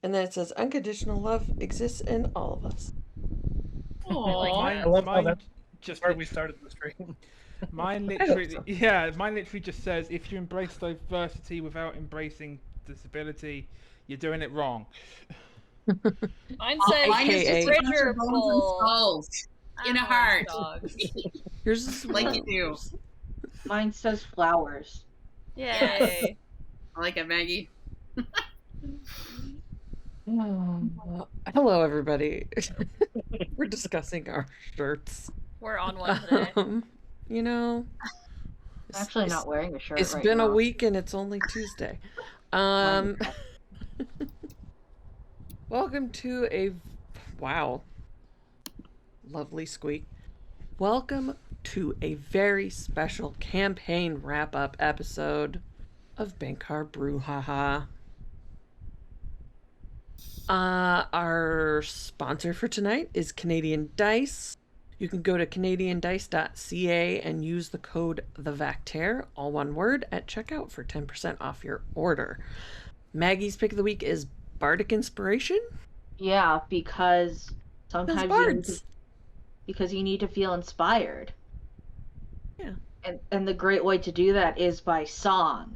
And then it says, unconditional love exists in all of us. Aww. I love how Mine that's just where we started the stream. mine I hope literally, so. yeah, mine literally just says if you embrace diversity without embracing disability, you're doing it wrong. Mine says Mine is just a bunch treasure of bones and bowl. skulls in a I like heart. dogs. Yours is Like you do. flowers. Mine says flowers. Yay. I like it, Maggie. Hello, everybody. We're discussing our shirts. We're on one today. You know, I'm actually not wearing a shirt it's right been now. a week and it's only Tuesday. Welcome to a wow, lovely squeak. Welcome to a very special campaign wrap-up episode of Bhenkar Brouhaha. Our sponsor for tonight is Canadian Dice. You can go to canadiandice.ca and use the code TheVactaire, all one word, at checkout for 10% off your order. Maggie's pick of the week is Bardic Inspiration. Yeah, because sometimes Bards. you need to feel inspired. Yeah. And the great way to do that is by song.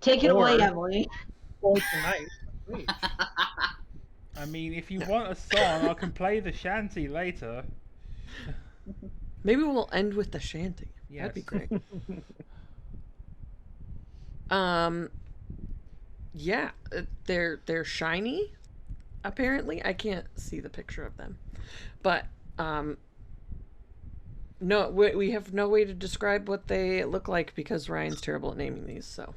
Take it away, Or- Emily. Well, tonight. Wait. I mean, if you want a song, I can play the shanty later. Maybe we'll end with the shanty. Yes. That'd be great. Yeah, they're shiny. Apparently, I can't see the picture of them, but no, we have no way to describe what they look like because Ryan's terrible at naming these. So,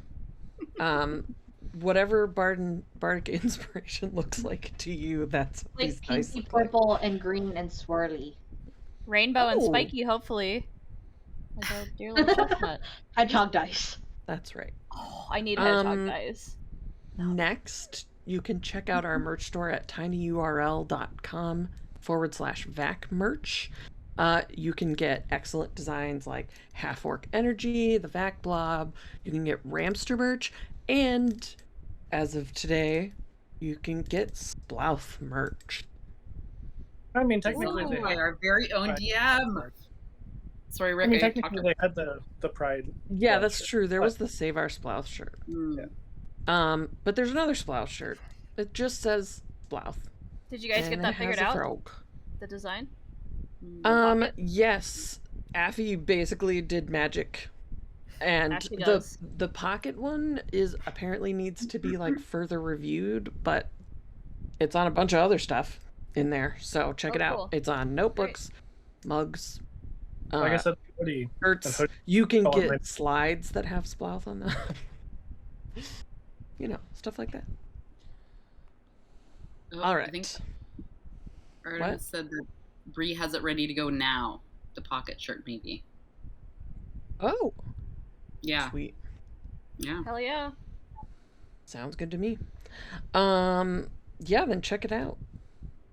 whatever Bardic Inspiration looks like to you, that's what these Like dice pinky, look like. purple, and green, and swirly. Rainbow and Oh. spiky, hopefully. Like a dear little chestnut. Hedgehog dice. That's right. Oh, I need hedgehog guys. Next, you can check out our merch store at tinyurl.com/VAC you can get excellent designs like Half Orc Energy, the VAC Blob. You can get Ramster merch, and as of today, you can get Splouth merch. I mean, technically Ooh, they had, our very own DM. Sorry, I Rick. mean, I talked technically they had the pride. Yeah, Splouth that's shirt, true. There but- was the Save Our Splouth shirt. Mm. But there's another Splouth shirt. It just says Splouth. Did you guys get and that it figured has a out? frog. The design? Mm. Yes. Affy basically did magic. And Affy the does. the pocket one is apparently needs to be like further reviewed, but it's on a bunch of other stuff in there. So check it out. Cool. It's on notebooks, mugs, Like I said, hoodie. shirts. hoodie. You can Oh, get and slides that have Splouth on them. You know, stuff like that. Oh, All I right. think Artemis said that Bree has it ready to go now. The pocket shirt, maybe. Oh, Yeah, sweet. yeah. Hell yeah. Sounds good to me. Yeah, then check it out.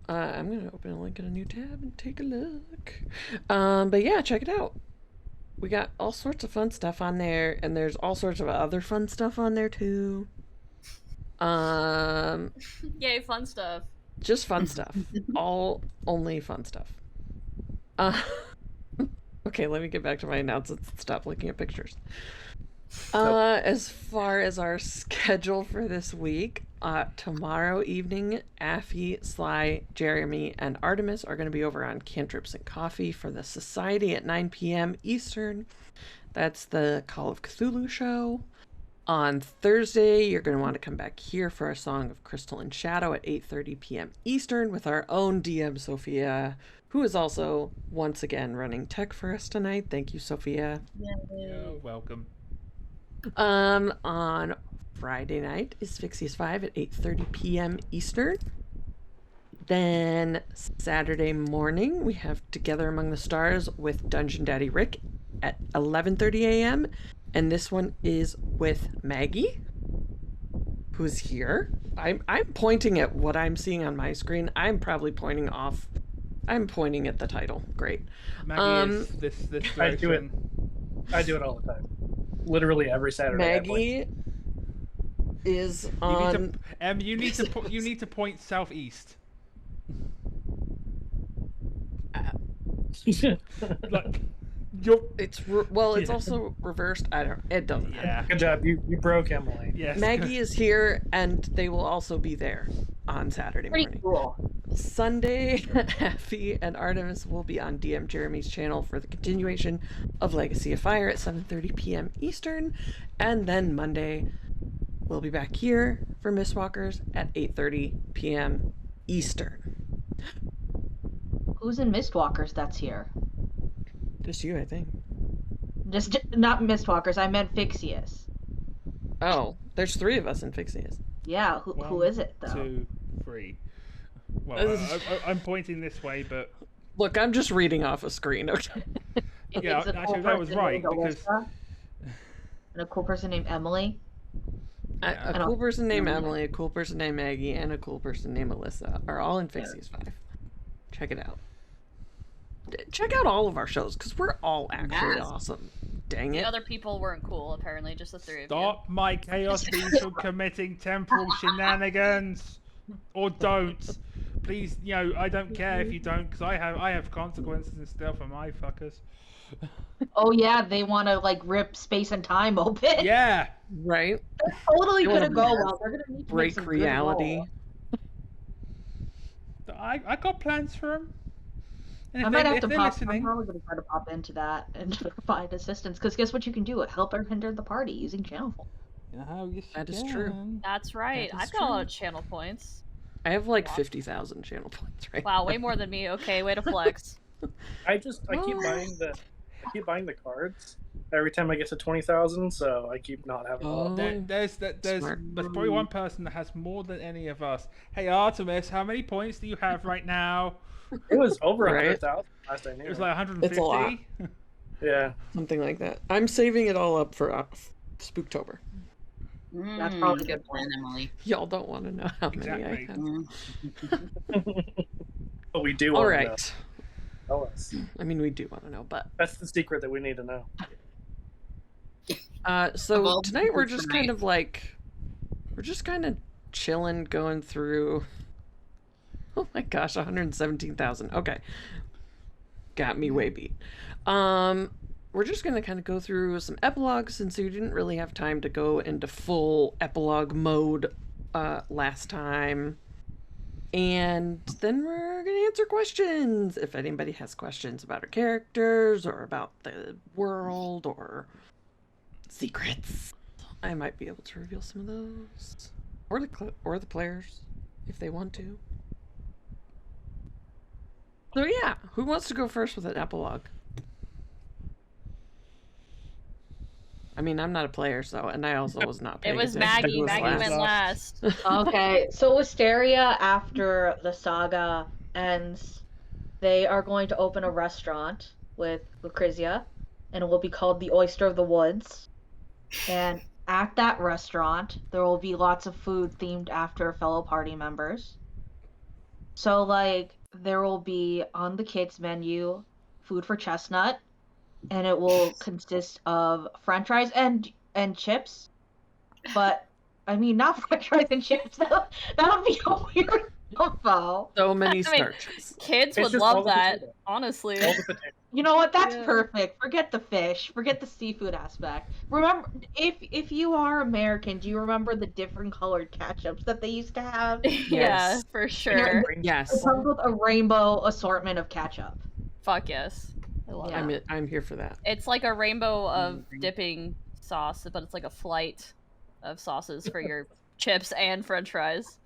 I'm gonna open a link in a new tab and take a look. But yeah, check it out. We got all sorts of fun stuff on there, and there's all sorts of other fun stuff on there too. Yay, fun stuff. Just fun stuff. All only fun stuff. Okay, let me get back to my announcements and stop looking at pictures. As far as our schedule for this week, tomorrow evening, Affy, Sly, Jeremy, and Artemis are going to be over on Cantrips and Coffee for the Society at 9 p.m. Eastern. That's the Call of Cthulhu show. On Thursday, you're going to want to come back here for a Song of Crystal and Shadow at 8:30 p.m. Eastern with our own DM, Sophia, who is also once again running tech for us tonight. Thank you, Sophia. You're welcome. On Friday night is Fixies 5 at 8:30 p.m. Eastern. Then Saturday morning, we have Together Among the Stars with Dungeon Daddy Rick at 11:30 a.m. And this one is with Maggie, who's here. I'm pointing at what I'm seeing on my screen. I'm probably pointing off. I'm pointing at the title. Great. Maggie is this I do it. version. I do it all the time. Literally every Saturday. I play. Maggie is on. You need to point southeast. Like, It's also reversed. It doesn't matter. yeah. Good job. You broke Emily. Yes. Maggie is here, and they will also be there on Saturday Pretty morning. cool. Sunday, Effie and Artemis will be on DM Jeremy's channel for the continuation of Legacy of Fire at 7:30 p.m. Eastern, and then Monday we'll be back here for Mistwalkers at 8:30 p.m. Eastern. Who's in Mistwalkers that's here? Just you, I think. Just not Mistwalkers. I meant Fixius. Oh, there's 3 of us in Fixius. Yeah. Who is it though? 2, 3. Well, I'm pointing this way, but Look, I'm just reading off a screen. Okay. yeah, It's a actually cool that was person right named because Alyssa, and a cool person named Emily. A cool person named Emily, a cool person named Maggie, and a cool person named Alyssa are all in Fixius 5. Check it out. Check out all of our shows, because we're all actually awesome. Dang The it. other people weren't cool, apparently, just the 3 of you. stop my chaos beings from committing temporal shenanigans, or don't. Please, I don't care if you don't, because I have consequences and stuff for my fuckers. Oh yeah, they want to like rip space and time open. Yeah. Right? That's totally They wanna gonna go well. They're gonna need to make Break some good reality. rolls. I got plans for them. And I might have if to they're pop. listening, I'm probably gonna try to pop into that and find assistance. Because guess what you can do? Help or hinder the party using channel. That is true. That's right. That is I've got a lot true. of channel points. I have like 50,000 channel points right Wow, now. way more than me. Okay, way to flex. I keep buying the cards every time I get to 20,000, so I keep not having a lot. there's Smart. probably one person that has more than any of us. Hey Artemis, how many points do you have right now? It was over Right. 100,000 last I knew. It was like 150. It's a lot. Yeah. Something like that. I'm saving it all up for Spooktober. That's probably good plan, Emily. Y'all don't want to know how many I Exactly. have. But we do All want right. to know. Tell us. I mean, we do want to know, but That's the secret that we need to know. so Well, tonight we're just tonight. we're just kind of chilling, going through. Oh my gosh, 117,000. Okay, got me way beat. We're just gonna kind of go through some epilogues since we didn't really have time to go into full epilogue mode last time. And then we're gonna answer questions if anybody has questions about our characters or about the world or secrets. I might be able to reveal some of those, or the players if they want to. So yeah, who wants to go first with an epilogue? I mean, I'm not a player, and I also was not It paying was attention to Maggie. who was Maggie last. went last. Okay, so Wisteria, after the saga ends, they are going to open a restaurant with Lucrezia, and it will be called the Oyster of the Woods. And at that restaurant, there will be lots of food themed after fellow party members. So, like, there will be on the kids' menu food for Chestnut, and it will consist of French fries and chips. But I mean, not French fries and chips. That would be a weird combo. So many I mean, starches. Kids It's would just all love the that, potato. honestly. All the potatoes. You know what? That's Yeah. perfect. Forget the fish. Forget the seafood aspect. Remember, if you are American, do you remember the different colored ketchups that they used to have? It Yeah, Yes. for sure. Yes, comes with a rainbow assortment of ketchup. Fuck yes. I love Yeah. it. I'm here for that. It's like a rainbow of dipping sauce, but it's like a flight of sauces for your chips and french fries.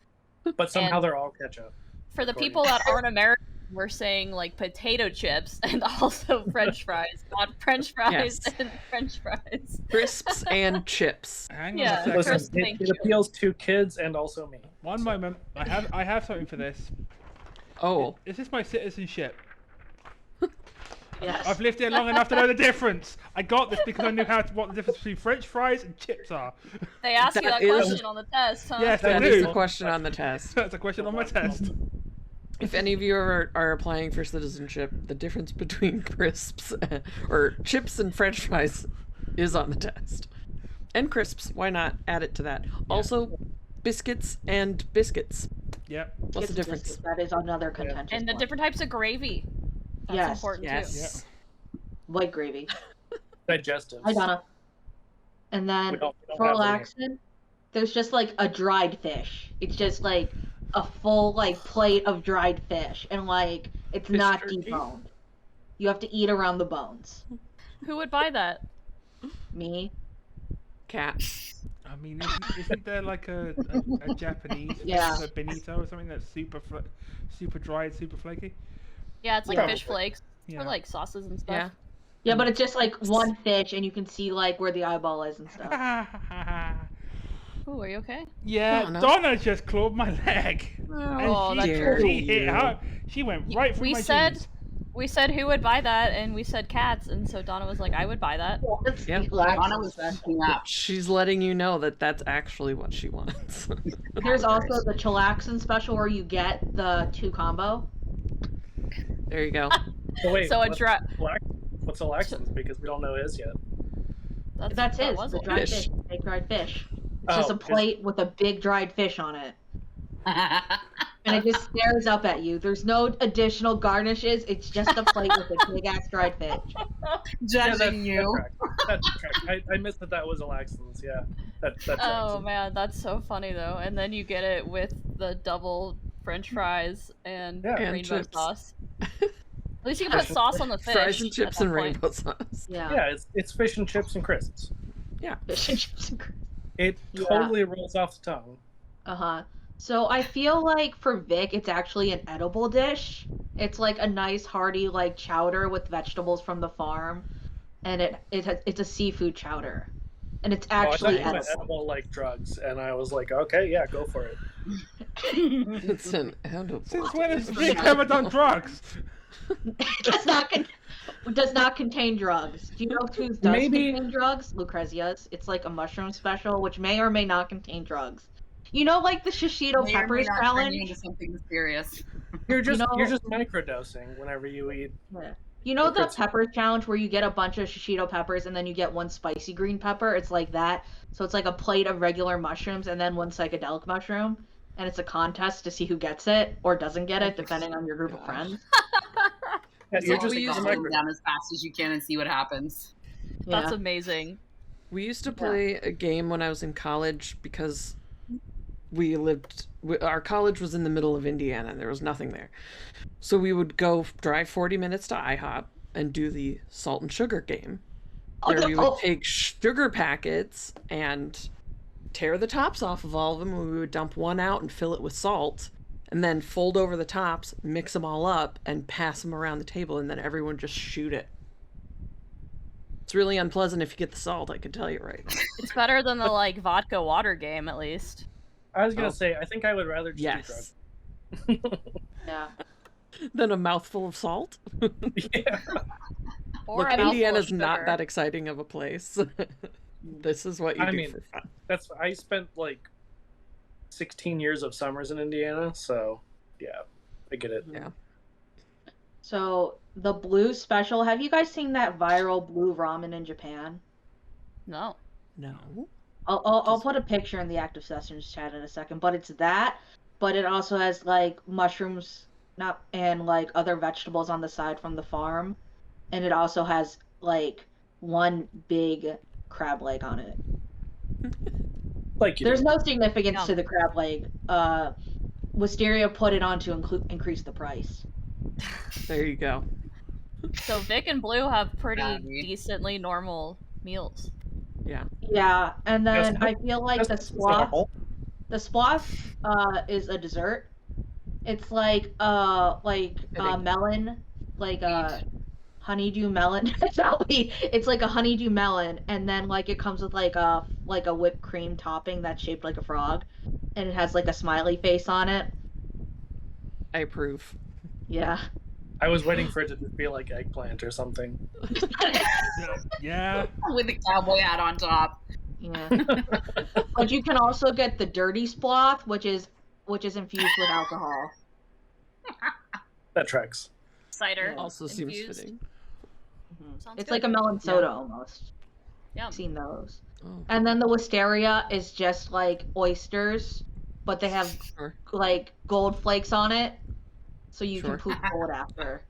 But somehow And- they're all ketchup. For the According- people that aren't American, we're saying like potato chips and also french fries, not french fries Yes. and french fries. Crisps and chips. Hang on Yeah. a second. Listen, First, it, thank it you. appeals to kids and also me. One moment. I have something for this. Oh, Is this my citizenship? Yes. I've lived here long enough to know the difference. I got this because I knew what the difference between French fries and chips are. They ask you That that is- question on the test, huh? Yes, that they is do. the question on the test. That's a question on my test. If any of you are applying for citizenship, the difference between crisps or chips and French fries is on the test. And crisps. Why not add it to that? Also, biscuits and biscuits. Yep. What's the difference? Biscuits, that is another contentious And the one. different types of gravy. That's Yes. important too. Yes. White gravy. Digestives. Hi, Donna. And then We don't for have them here. laxin, there's just like a dried fish. It's just like a full like plate of dried fish, and like it's Fish not jerky? deboned. You have to eat around the bones. Who would buy that? Me? Cat. I mean, isn't there like a Japanese Yeah. a bonito or something that's super dried, super flaky? Yeah, it's like Yeah. fish flakes Yeah. or like sauces and stuff. Yeah. Yeah, but it's just like one fish, and you can see like where the eyeball is and stuff. Ooh, are you okay? Yeah, Donna. Donna just clawed my leg. Oh, And that's she, dare she hit you. her. She went right through we my said- jeans. We said who would buy that, and we said cats, and so Donna was like, I would buy that. It's Yep. Donna was freaking out. She's letting you know that that's actually what she wants. There's also the chilaxin special where you get the 2 combo. There you go. So wait, So a what's Alexan's? Because we don't know his yet. That's that his, was the it. dried Fish. fish, big dried fish. It's Oh, just a good. plate with a big dried fish on it. And it just stares up at you. There's no additional garnishes. It's just a plate with a big ass dried fish. Judging you. That tracks. I missed that was Alexan's. Yeah, that tracks. Oh man, that's so funny though. And then you get it with the double French fries and Yeah. And rainbow chips. sauce. At least you can put sauce on the fish. Fries and chips at and that point. rainbow sauce. Yeah. Yeah, it's fish and chips and crisps. Fish and chips and crisps. It Yeah. totally rolls off the tongue. Uh-huh. So I feel like for Vic, it's actually an edible dish. It's like a nice hearty like chowder with vegetables from the farm, and it's a seafood chowder, and it's actually I thought you meant edible like drugs, and I was like, okay, yeah, go for it. It's an edible. Since when has Vic ever done drugs? does not contain drugs. Do you know whose does Maybe- contain drugs? Lucrezia's. It's like a mushroom special, which may or may not contain drugs. You know, like the shishito May or may peppers not turn you challenge. into something mysterious. You're just know- you're just microdosing whenever you eat. Yeah. You know the Lucrezia. peppers challenge where you get a bunch of shishito peppers and then you get one spicy green pepper? It's like that. So it's like a plate of regular mushrooms and then one psychedelic mushroom. And it's a contest to see who gets it or doesn't get it, depending on your group of Gosh. friends. Yeah, So you're we just use a Gobble them microdose. down as fast as you can and see what happens. Yeah. That's amazing. We used to play a game when I was in college because our college was in the middle of Indiana and there was nothing there. So we would go drive 40 minutes to IHOP and do the salt and sugar game, where we would take sugar packets and tear the tops off of all of them, and we would dump one out and fill it with salt, and then fold over the tops, mix them all up, and pass them around the table, and then everyone just shoot it. It's really unpleasant if you get the salt, I can tell you right now. It's better than the like vodka water game at least. I was gonna Oh. say, I think I would rather just Yes. do drugs. Yeah. Then a mouthful of salt? Yeah. Or Look, a mouthful of Indiana's not sugar. that exciting of a place. This is what you I do mean, for fun. I spent like 16 years of summers in Indiana, so yeah, I get it. Yeah. So the blue special, have you guys seen that viral blue ramen in Japan? No. No. I'll put a picture in the active sessions chat in a second, but it's that, but it also has like mushrooms and like other vegetables on the side from the farm, and it also has like one big crab leg on it. Like you There's do. no significance Yum. to the crab leg. Wisteria put it on to increase the price. There you go. So Vic and Blue have pretty Daddy. decently normal meals. Yeah, and then Just- I feel like the Just swath. normal. The swath is a dessert. It's like Fitting. melon, like a honeydew melon. It's not wheat. It's like a honeydew melon, and then like it comes with like a whipped cream topping that's shaped like a frog, and it has like a smiley face on it. I approve. Yeah. I was waiting for it to just be like eggplant or something. Yeah. With a cowboy hat on top. Yeah. But you can also get the dirty swath, which is infused with alcohol. That tracks. Cider. Yeah. Also infused. seems fitting. Sounds It's good. like a melon soda almost. Yeah. I've seen those. Oh, And then the wisteria is just like oysters, but they have sure. like gold flakes on it, so you Sure. can poop gold after.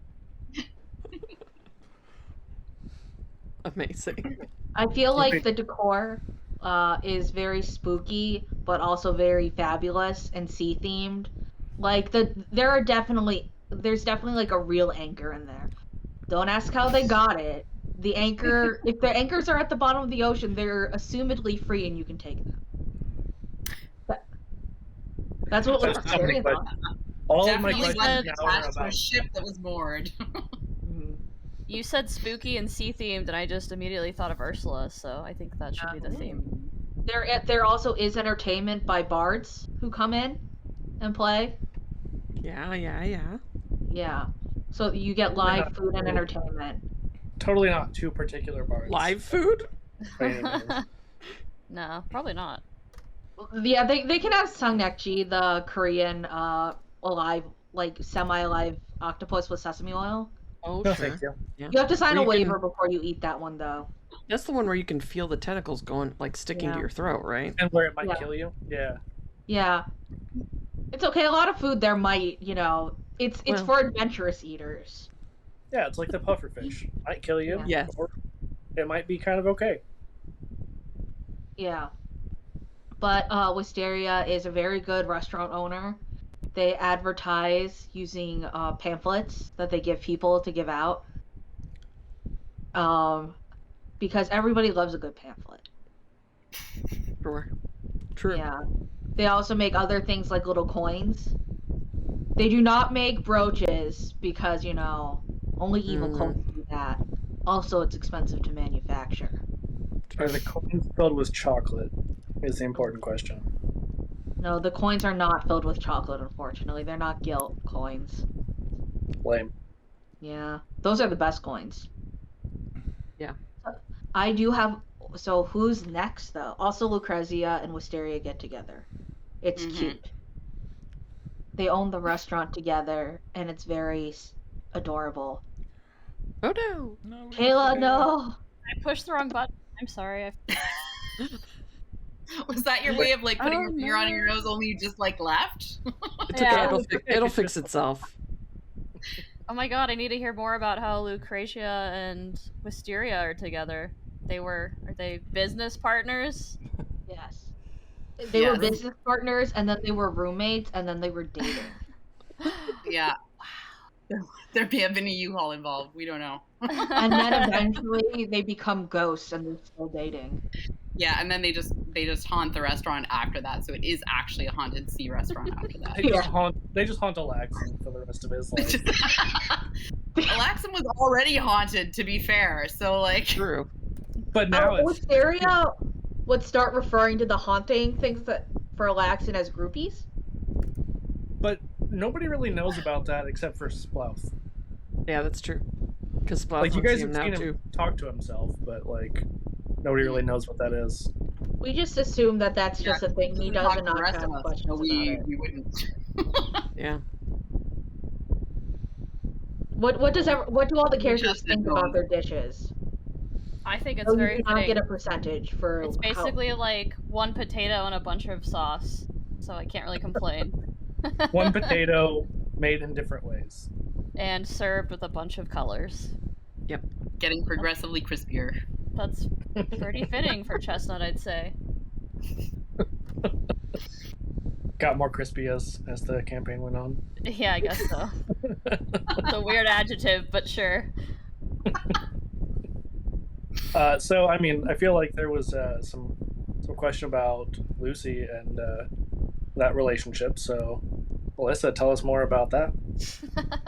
Amazing. I feel like the decor is very spooky, but also very fabulous and sea themed. Like there's definitely like a real anchor in there. Don't ask how they got it. The anchor, if the anchors are at the bottom of the ocean, they're assumedly free and you can take them. That's what That's looks so many scary about. All of my Definitely questions wasn't now are attached to a about ship that was moored. You said spooky and sea themed, and I just immediately thought of Ursula, so I think that should be the theme. There also is entertainment by bards who come in and play. Yeah. Yeah. So you get live food and entertainment. totally not two particular bards. Live food? by any means. No, probably not. Yeah, they can have Sangnekji, the Korean alive, like semi-alive octopus with sesame oil. Oh, No, sure. thank you. Yeah. You have to sign Where a you waiver can- before you eat that one, though. That's the one where you can feel the tentacles going, like sticking to Yeah. your throat, right? And where it might Yeah. kill you. Yeah. Yeah. It's okay. A lot of food there might, it's Well- for adventurous eaters. Yeah, it's like the pufferfish. Might kill you. Yes. Or it might be kind of okay. Yeah. But Wisteria is a very good restaurant owner. They advertise using pamphlets that they give people to give out. Because everybody loves a good pamphlet. Sure. True. Yeah. They also make other things like little coins. They do not make brooches because, only evil coins do that. Also, it's expensive to manufacture. Are the coins filled with chocolate? Is the important question. No, the coins are not filled with chocolate, unfortunately. They're not gilt coins. Lame. Yeah. Those are the best coins. Yeah. I do have. So, who's next, though? Also, Lucrezia and Wisteria get together. It's cute. They own the restaurant together, and it's very adorable. Oh no! No, Kayla, no! I pushed the wrong button. I'm sorry. Was that your way of like putting Oh, your finger on your no. nose, only you just like left? It's Yeah. okay. It'll fix itself. Oh my god, I need to hear more about how Lucretia and Wisteria are together. Are they business partners? Yes. They were Yes. business partners, and then they were roommates, and then they were dating. Yeah. There may have been a U-Haul involved. We don't know. And then eventually they become ghosts, and they're still dating. Yeah, and then they just haunt the restaurant after that. So it is actually a haunted sea restaurant after that. They just haunt Alaxon for the rest of his life. Alaxon was already haunted, to be fair. So like, True. But now it's Wisteria would start referring to the haunting things that for Alaxon as groupies. but nobody really knows about that except for Splouth. Yeah, that's true. Because Splout Like you guys him have now seen too. him talk to himself, but like nobody really knows what that is. We just assume that that's just a thing he does and not the rest ask of us, questions so about it. we wouldn't. Yeah. What do all the characters just think don't. about their dishes? I think it's So you very do not fitting. get a percentage for It's basically like one potato and a bunch of sauce, so I can't really complain. One potato made in different ways. And served with a bunch of colors. Getting progressively crispier. That's pretty fitting for Chestnut, I'd say. Got more crispy as the campaign went on. Yeah, I guess so. It's a weird adjective, but sure. So I mean, I feel like there was some question about Lucy and that relationship. So, Alyssa, tell us more about that.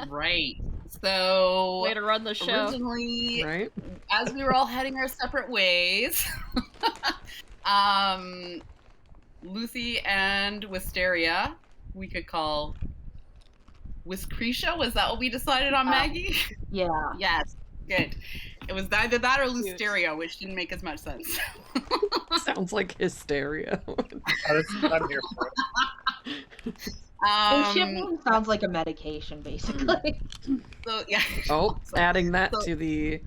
Right. So Way to run the show. originally, Right? as we were all heading our separate ways, Lucy and Wisteria, we could call Wiscretia. Was that what we decided on, Maggie? Yeah. Yes. Good. It was either that or Lusteria, which didn't make as much sense. Sounds like hysteria. I'm here for it. Ship name sounds like a medication, basically. So yeah. Oh, So- adding that so- to the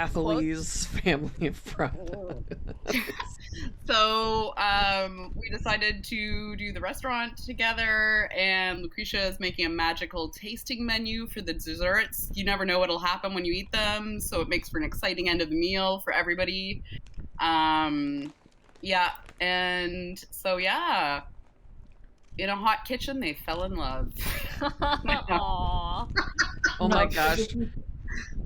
Athlete's family from. So we decided to do the restaurant together, and Lucretia is making a magical tasting menu for the desserts. You never know what'll happen when you eat them, so it makes for an exciting end of the meal for everybody. Yeah, and so yeah, in a hot kitchen, they fell in love. Aww. Oh my No, gosh.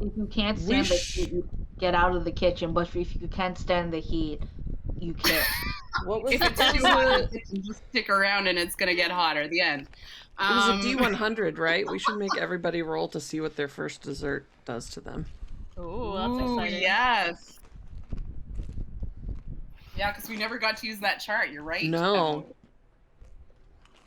If you can't We stand the sh- heat, you get out of the kitchen. But if you can't stand the heat, you can't. What was If it? it's too hot in the kitchen, just stick around and it's gonna get hotter. The end. It was a D100, right? We should make everybody roll to see what their first dessert does to them. Ooh, that's Ooh, exciting. yes. Yeah, because we never got to use that chart. You're right. No.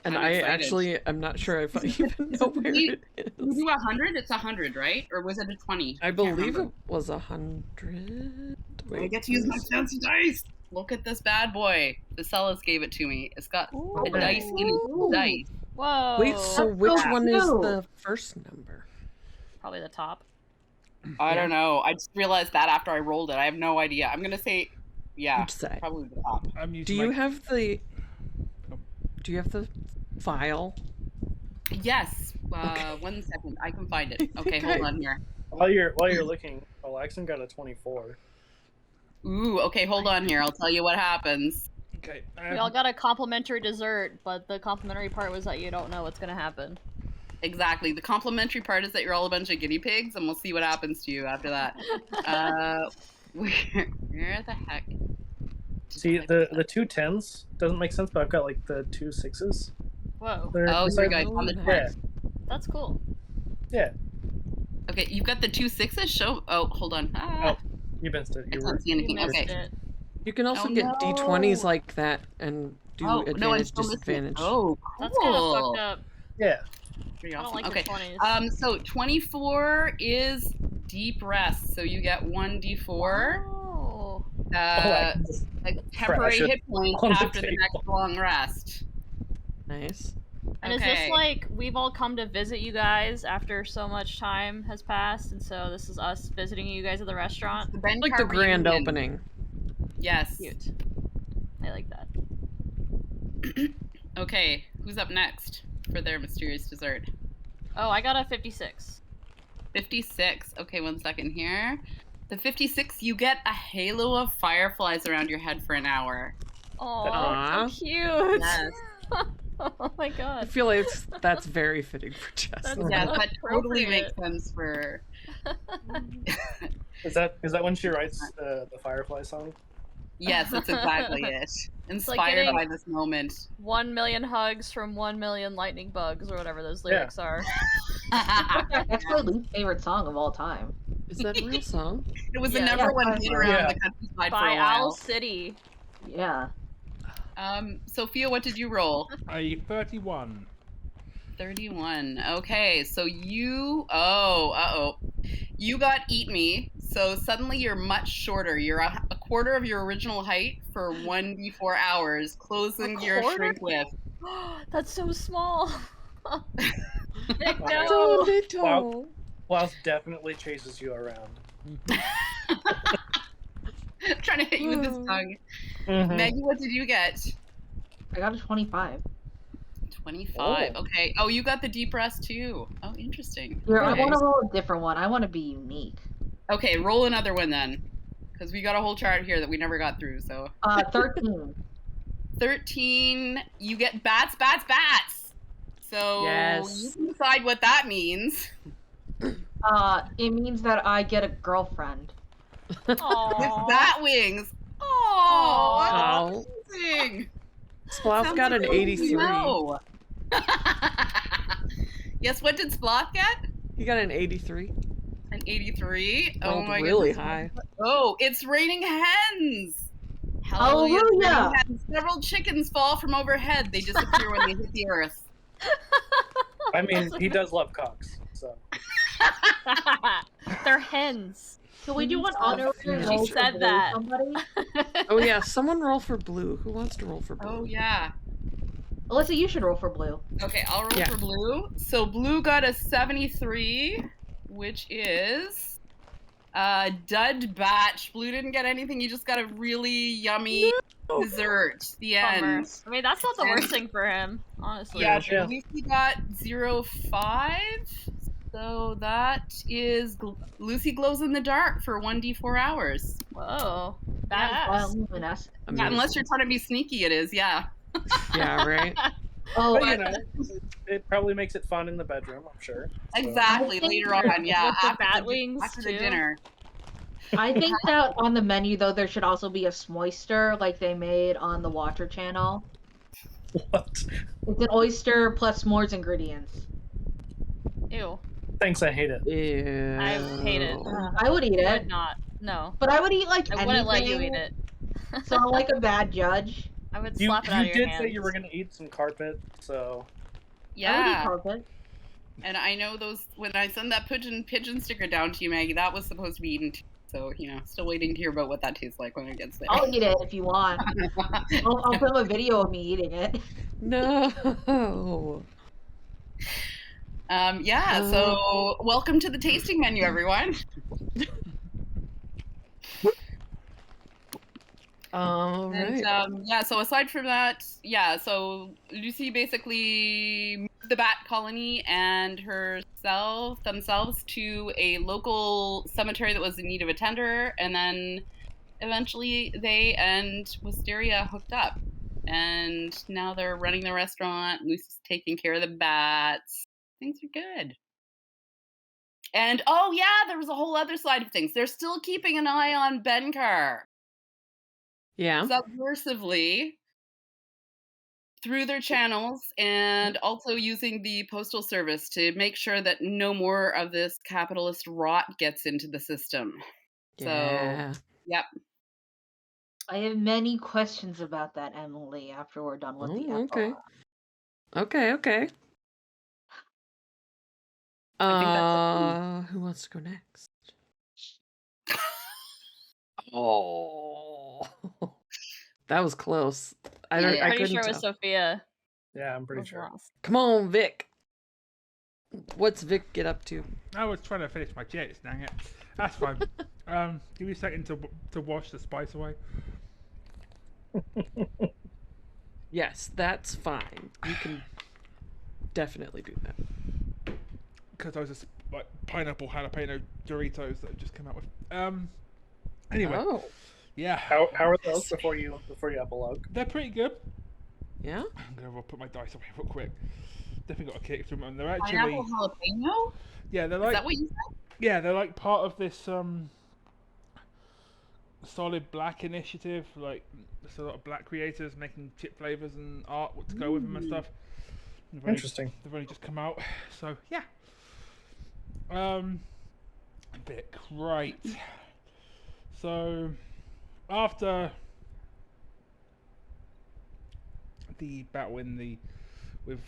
And I'm I excited. actually, I'm not sure if I even know where it Can is. we do 100? It's 100, right? Or was it a 20? I Can't believe remember. it was 100. I Wait, get to use my where's- fancy dice. Look at this bad boy. Veselis gave it to me. It's got Ooh. a dice in its dice. Whoa. Wait, so That's which so one is cute. the first number? Probably the top. I don't know. I just realized that after I rolled it. I have no idea. I'm gonna say, yeah, You'd say. probably the top. I'm using Do you my- have the? Do you have the file? Yes. Okay. 1 second. I can find it. Okay, think hold I- on here. While you're looking, Alexan got a 24. Ooh, okay, hold on here. I'll tell you what happens. Okay. We all got a complimentary dessert, but the complimentary part was that you don't know what's gonna happen. Exactly. The complimentary part is that you're all a bunch of guinea pigs, and we'll see what happens to you after that. Where the heck? See, the two 10s doesn't make sense, but I've got like the two 6s. Whoa, They're Oh, so you beside- guys on the Yeah. chart. that's cool. Yeah, Okay, you've got the 2 6s. Show. Oh, hold on. Ah, you missed it. I You were. can't see You anything. missed Okay. it. You can also Oh, get no. D20s like that and do Oh no, I'm advantage, still missing it. disadvantage. Oh, cool. That's kind of fucked up. Yeah. Pretty I don't awesome. like Okay. the 20s. So 24 is deep rest, so you get 1d4. Oh. Uh, like temporary Crash it hit points on the after the table. next long rest. Nice. And is Okay. this like we've all come to visit you guys after so much time has passed, and so this is us visiting you guys at the restaurant? The Bhenkar Like the grand reunion. opening. Yes. Cute. I like that. Okay, who's up next for their mysterious dessert? Oh, I got a 56. 56. Okay, 1 second here. The 56, you get a halo of fireflies around your head for an hour. Oh, Aw. so cute. Yes. Oh my I god. feel like that's very fitting for Jess. That's Yeah, so that totally makes appropriate. sense for. Is that when she writes the Firefly song? Yes, that's exactly it. like Inspired getting- by this moment. 1 million hugs from 1 million lightning bugs, or whatever those lyrics are. That's my least favorite song of all time. Is that a real song? It was the Yeah. number one Yeah. hit around Yeah. the countryside for By a Owl while. City. Yeah. Sophia, what did you roll? A 31. 31. Okay, so you. Oh, you got Eat Me. So suddenly you're much shorter. You're a quarter of your original height for 1d4 hours, closing A your quarter? shrink with. That's so small. Nick, So no. little. Klaus definitely chases you around. Trying to hit you with his tongue. Mhm. Maggie, what did you get? I got a 25. 25. Oh. Okay. Oh, you got the deep rest too. Oh, interesting. Here, I Okay. want to roll a different one. I want to be unique. Okay, roll another one then. Because we got a whole chart here that we never got through, so. 13. 13, you get bats. So Yes. you can decide what that means. It means that I get a girlfriend. With Aww. bat wings. Oh, Oh. amazing. Sploth Sounds got like an a 83. no. Yes, what did Sploth get? He got an 83. An 83. Oh Rolled my really goodness. high. Oh, it's raining hens. Hallelujah. It's raining hens. Several chickens fall from overhead. They disappear when they hit the earth. I mean, he does love cocks, so. They're hens. Can we do an honorary She roll to said blue that. somebody? Oh yeah, someone roll for blue. Who wants to roll for blue? Oh yeah. Alyssa, you should roll for blue. Okay, I'll roll Yeah. for blue. So blue got a 73, which is Dud batch. Blue didn't get anything. You just got a really yummy dessert. The Bummer. end. I mean, that's not the And- worst thing for him, honestly. Yeah, Yeah. Lucy got 0.5. So that is Lucy glows in the dark for 1d4 hours. Whoa. That's Badass. luminescent. Yeah, Amazing. unless you're trying to be sneaky, it is. Yeah. Yeah, right. Oh, But, you know, it probably makes it fun in the bedroom, I'm sure. So. Exactly. I think Later on, yeah. With the after bat wings, after the too. dinner. I think that on the menu though there should also be a smoister like they made on the Water Channel. What? It's an oyster plus s'mores ingredients. Ew. Thanks, I hate it. Ew. I hate it. I would eat I it, would not. No. but I would eat like I anything. wouldn't let you eat it. So I'm like a bad judge. I would You slap it out of your did hands. say you were going to eat some carpet, so I would eat Yeah. carpet. And I know those, when I send that pigeon sticker down to you, Maggie, that was supposed to be eaten too. So, still waiting to hear about what that tastes like when it gets there. I'll eat it if you want. I'll film a video of me eating it. No. Yeah, so welcome to the tasting menu, everyone. All right. And yeah, so aside from that, yeah, so Lucy basically moved the bat colony and themselves to a local cemetery that was in need of a tender, and then eventually they and Wisteria hooked up. And now they're running the restaurant. Lucy's taking care of the bats. Things are good. And oh yeah, there was a whole other side of things. They're still keeping an eye on Bhenkar. Yeah. Subversively through their channels, and also using the postal service to make sure that no more of this capitalist rot gets into the system. Yeah. So, yep. I have many questions about that, Emily, after we're done with the Oh, okay. epilogue. Okay. I think that's Who wants to go next? Oh, that was close. I Yeah, don't. yeah. I Pretty couldn't sure it tell. was Sophia. yeah, I'm pretty was sure. lost. Come on, Vic. What's Vic get up to? I was trying to finish my jets, dang it. That's fine. Give me a second to wash the spice away. Yes, that's fine. You can definitely do that. Because those are like pineapple jalapeno Doritos that I just came out with. Anyway, Oh, yeah, How are those before you epilogue? they're pretty good. yeah. I'm gonna put my dice away real quick. Definitely got to kick through them. And they're actually, Pineapple jalapeno? yeah, they're Is like, that what you said? yeah, they're like part of this solid black initiative. Like there's a lot of black creators making chip flavors and art to go with them and stuff. They've only- Interesting. They've only just come out, so yeah. Vic, right. So after the battle with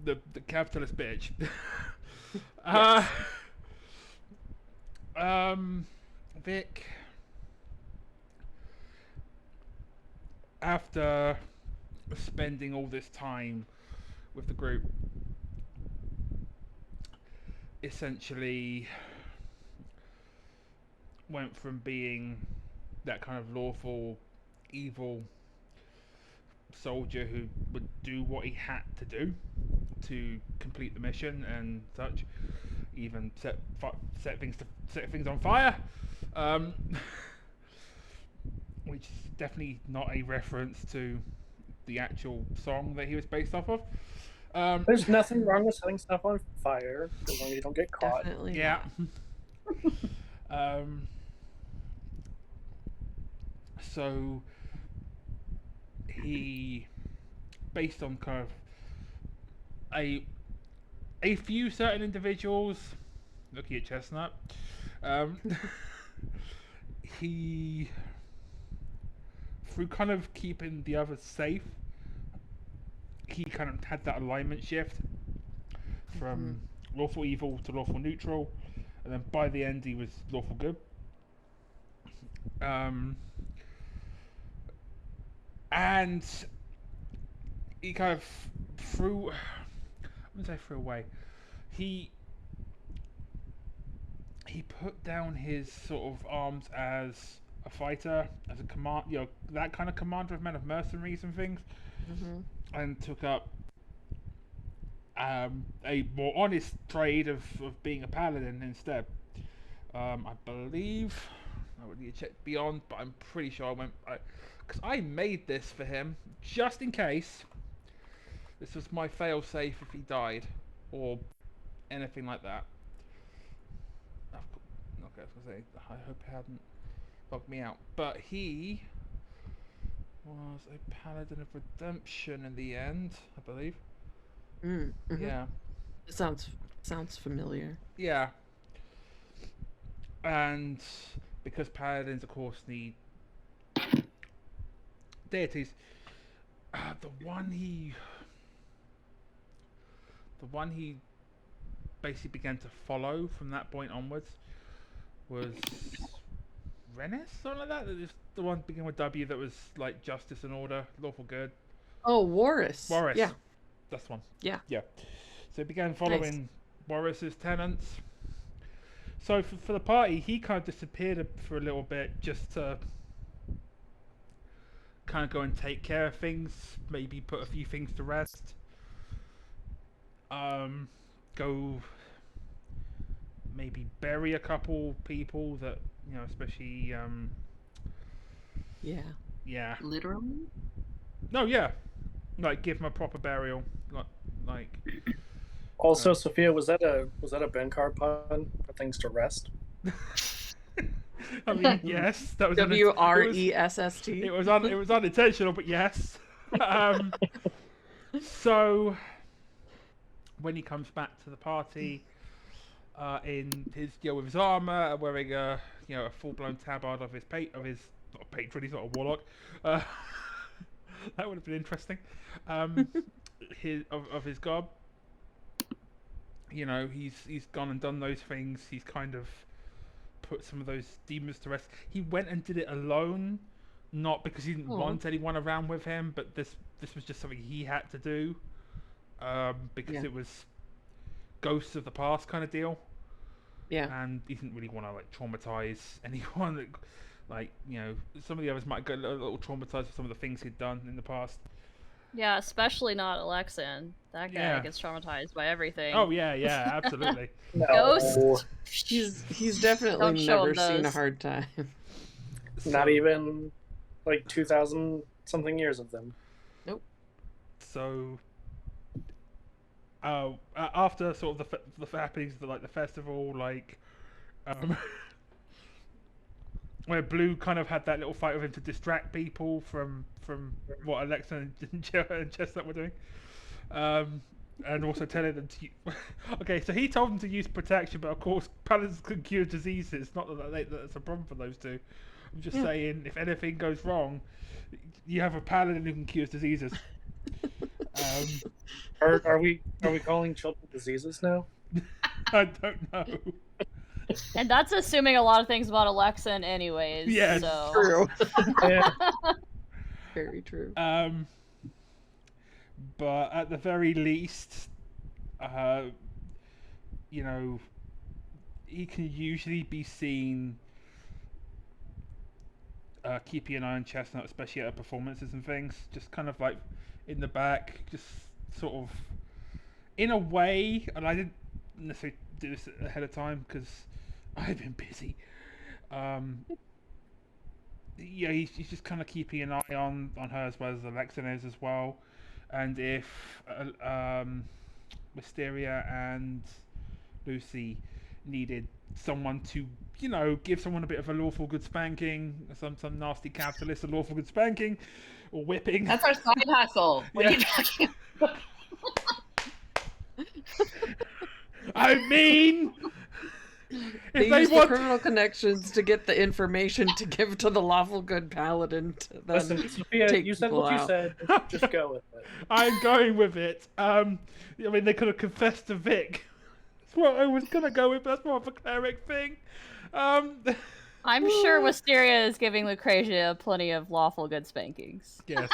the capitalist bitch, Vic, after spending all this time with the group, essentially went from being that kind of lawful evil soldier who would do what he had to do to complete the mission and such, even set things on fire, which is definitely not a reference to the actual song that he was based off of. There's nothing wrong with setting stuff on fire as long as you don't get caught. Definitely. Yeah. not. So he, based on kind of a few certain individuals, looking at Chestnut, he, through kind of keeping the others safe, he kind of had that alignment shift from lawful evil to lawful neutral, and then by the end he was lawful good. And he kind of threw, I wouldn't say threw away, he he put down his sort of arms as a fighter, as a command, that kind of commander of men of mercenaries and things, and took up a more honest trade of being a paladin instead. I believe I would need to check beyond, but I'm pretty sure I went because I made this for him just in case. This was my fail-safe if he died or anything like that. Okay, I was gonna say I hope he hadn't logged me out, but he was a paladin of redemption in the end, I believe. Yeah. It sounds familiar. Yeah. And because paladins, of course, need deities, the one he basically began to follow from that point onwards was Rennis, something like that. That is the one beginning with W that was like justice and order, lawful good. Oh, Warris. Yeah. That's the one. Yeah. Yeah. So he began following Warris's tenants. So for the party, he kind of disappeared for a little bit just to kind of go and take care of things, maybe put a few things to rest. Go maybe bury a couple people that, especially yeah. Literally? No, yeah. Like give them a proper burial. Like Also, Sophia, was that a Bhenkar pun for things to rest? I mean, yes, that was WRESST. It was unintentional, but yes. So when he comes back to the party, in his with his armor, wearing a full-blown tabard of his not a patron, he's not a warlock. That would have been interesting. His god. He's gone and done those things. He's kind of put some of those demons to rest. He went and did it alone, not because he didn't want anyone around with him, but this was just something he had to do, because it was ghosts of the past kind of deal. Yeah. And he didn't really want to traumatize anyone. Some of the others might get a little traumatized with some of the things he'd done in the past. Yeah, especially not Alexan. That guy gets traumatized by everything. Oh yeah, absolutely. Ghost. He's definitely never seen a hard time. Not even 2,000 something years of them. Nope. So after sort of the happenings of the festival, where Blue kind of had that little fight with him to distract people from what Alexa and Chestnut were doing, and also telling them to. Okay, so he told them to use protection, but of course paladins can cure diseases. Not that's a problem for those two. I'm just saying, if anything goes wrong, you have a paladin who can cure diseases. Are we calling children diseases now? I don't know. And that's assuming a lot of things about Alexan anyways. Yes, so. True. Yeah. Very true. But at the very least, he can usually be seen keeping an eye on Chestnut, especially at her performances and things. Just kind of in the back, just sort of in a way. And I didn't necessarily do this ahead of time because I've been busy. He's just kind of keeping an eye on her as well as Alexan is as well. And if Wisteria and Lucy needed someone to, give someone a bit of a lawful good spanking, some nasty capitalist a lawful good spanking or whipping. That's our side hustle. What are you talking about? I mean, They use the criminal connections to get the information to give to the lawful good paladin to then Listen, Sophia, take you said people what you out. said. Just go with it. I'm going with it. I mean, they could have confessed to Vic. That's what I was gonna go with. But that's more of a cleric thing. I'm sure Wisteria is giving Lucretia plenty of lawful good spankings. Yes.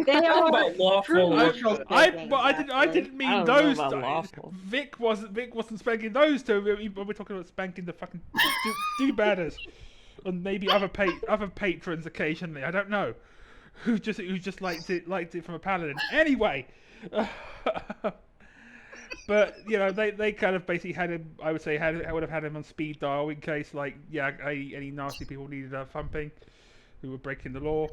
They How are about lawful? wishful thinking, I exactly. didn't mean I don't know those. about lawful. Vic wasn't spanking those two. We're talking about spanking the fucking do-badders, and maybe other patrons occasionally. I don't know, who just liked it from a paladin. Anyway, but you know they kind of basically had him. I would say would have had him on speed dial in case any nasty people needed thumping, who were breaking the law.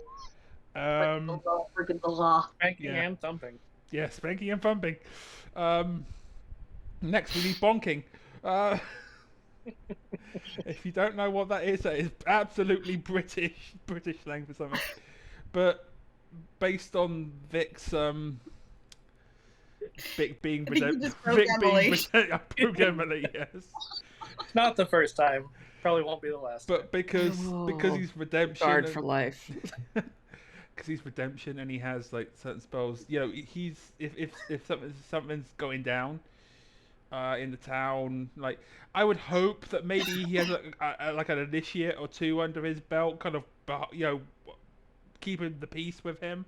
Freaking the law. Spanking Yeah. and thumping. Yeah, spanking and thumping. Next, we need bonking. If you don't know what that is absolutely British slang for something. But based on Vic's Vic being I think you just broke Vic Emily. broke Emily, yes. Not the first time. Probably won't be the last. But because Oh, he's redemption. Guard for life. Because he's redemption and he has like certain spells. You know, he's if something's going down in the town, like I would hope that maybe he has like an initiate or two under his belt, kind of keeping the peace with him.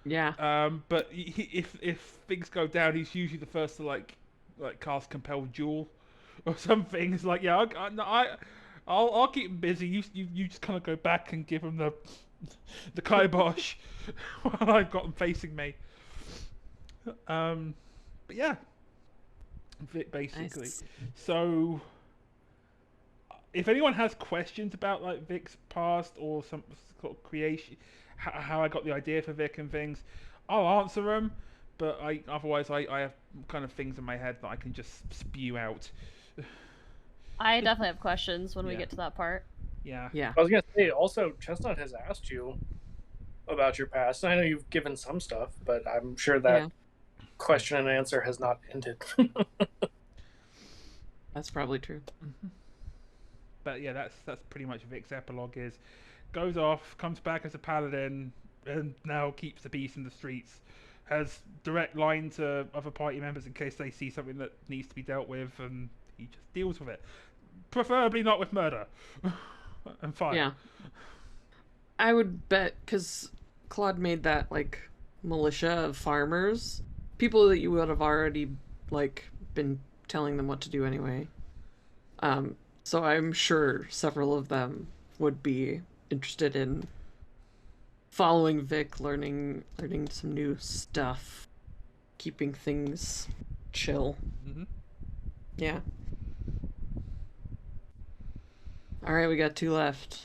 Yeah. But if things go down, he's usually the first to like cast compel duel or something. It's like I'll keep him busy. You just kind of go back and give him the kibosh while I've got him facing me. But yeah, basically. Nice. So, if anyone has questions about like Vic's past or some sort of creation, how I got the idea for Vic and things, I'll answer them. But otherwise I have kind of things in my head that I can just spew out. I definitely have questions when we Yeah. get to that part. Yeah. Yeah. I was gonna say also, Chestnut has asked you about your past. I know you've given some stuff, but I'm sure that Yeah. question and answer has not ended. That's probably true. But yeah, that's pretty much Vic's epilogue. Is goes off, comes back as a paladin, and now keeps the peace in the streets. Has direct line to other party members in case they see something that needs to be dealt with, and he just deals with it. Preferably not with murder and fire. Yeah. I would bet, because Claude made that, like, militia of farmers, people that you would have already, like, been telling them what to do anyway. So I'm sure several of them would be interested in following Vic, learning some new stuff, keeping things chill. Mm-hmm. Yeah. All right, we got 2 left.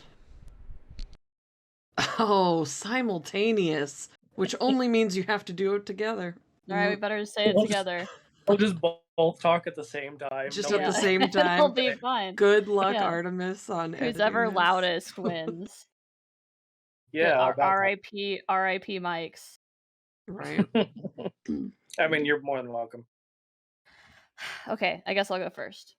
Oh, simultaneous, which only means you have to do it together. All right, we better say it We'll just- together. We'll just both talk at the same time. Just Nobody- at the same It'll time. be fine. Good luck, Yeah. Artemis, on Who's editing ever this. loudest wins. Yeah. R.I.P. Mikes. Right. I mean, you're more than welcome. Okay, I guess I'll go first.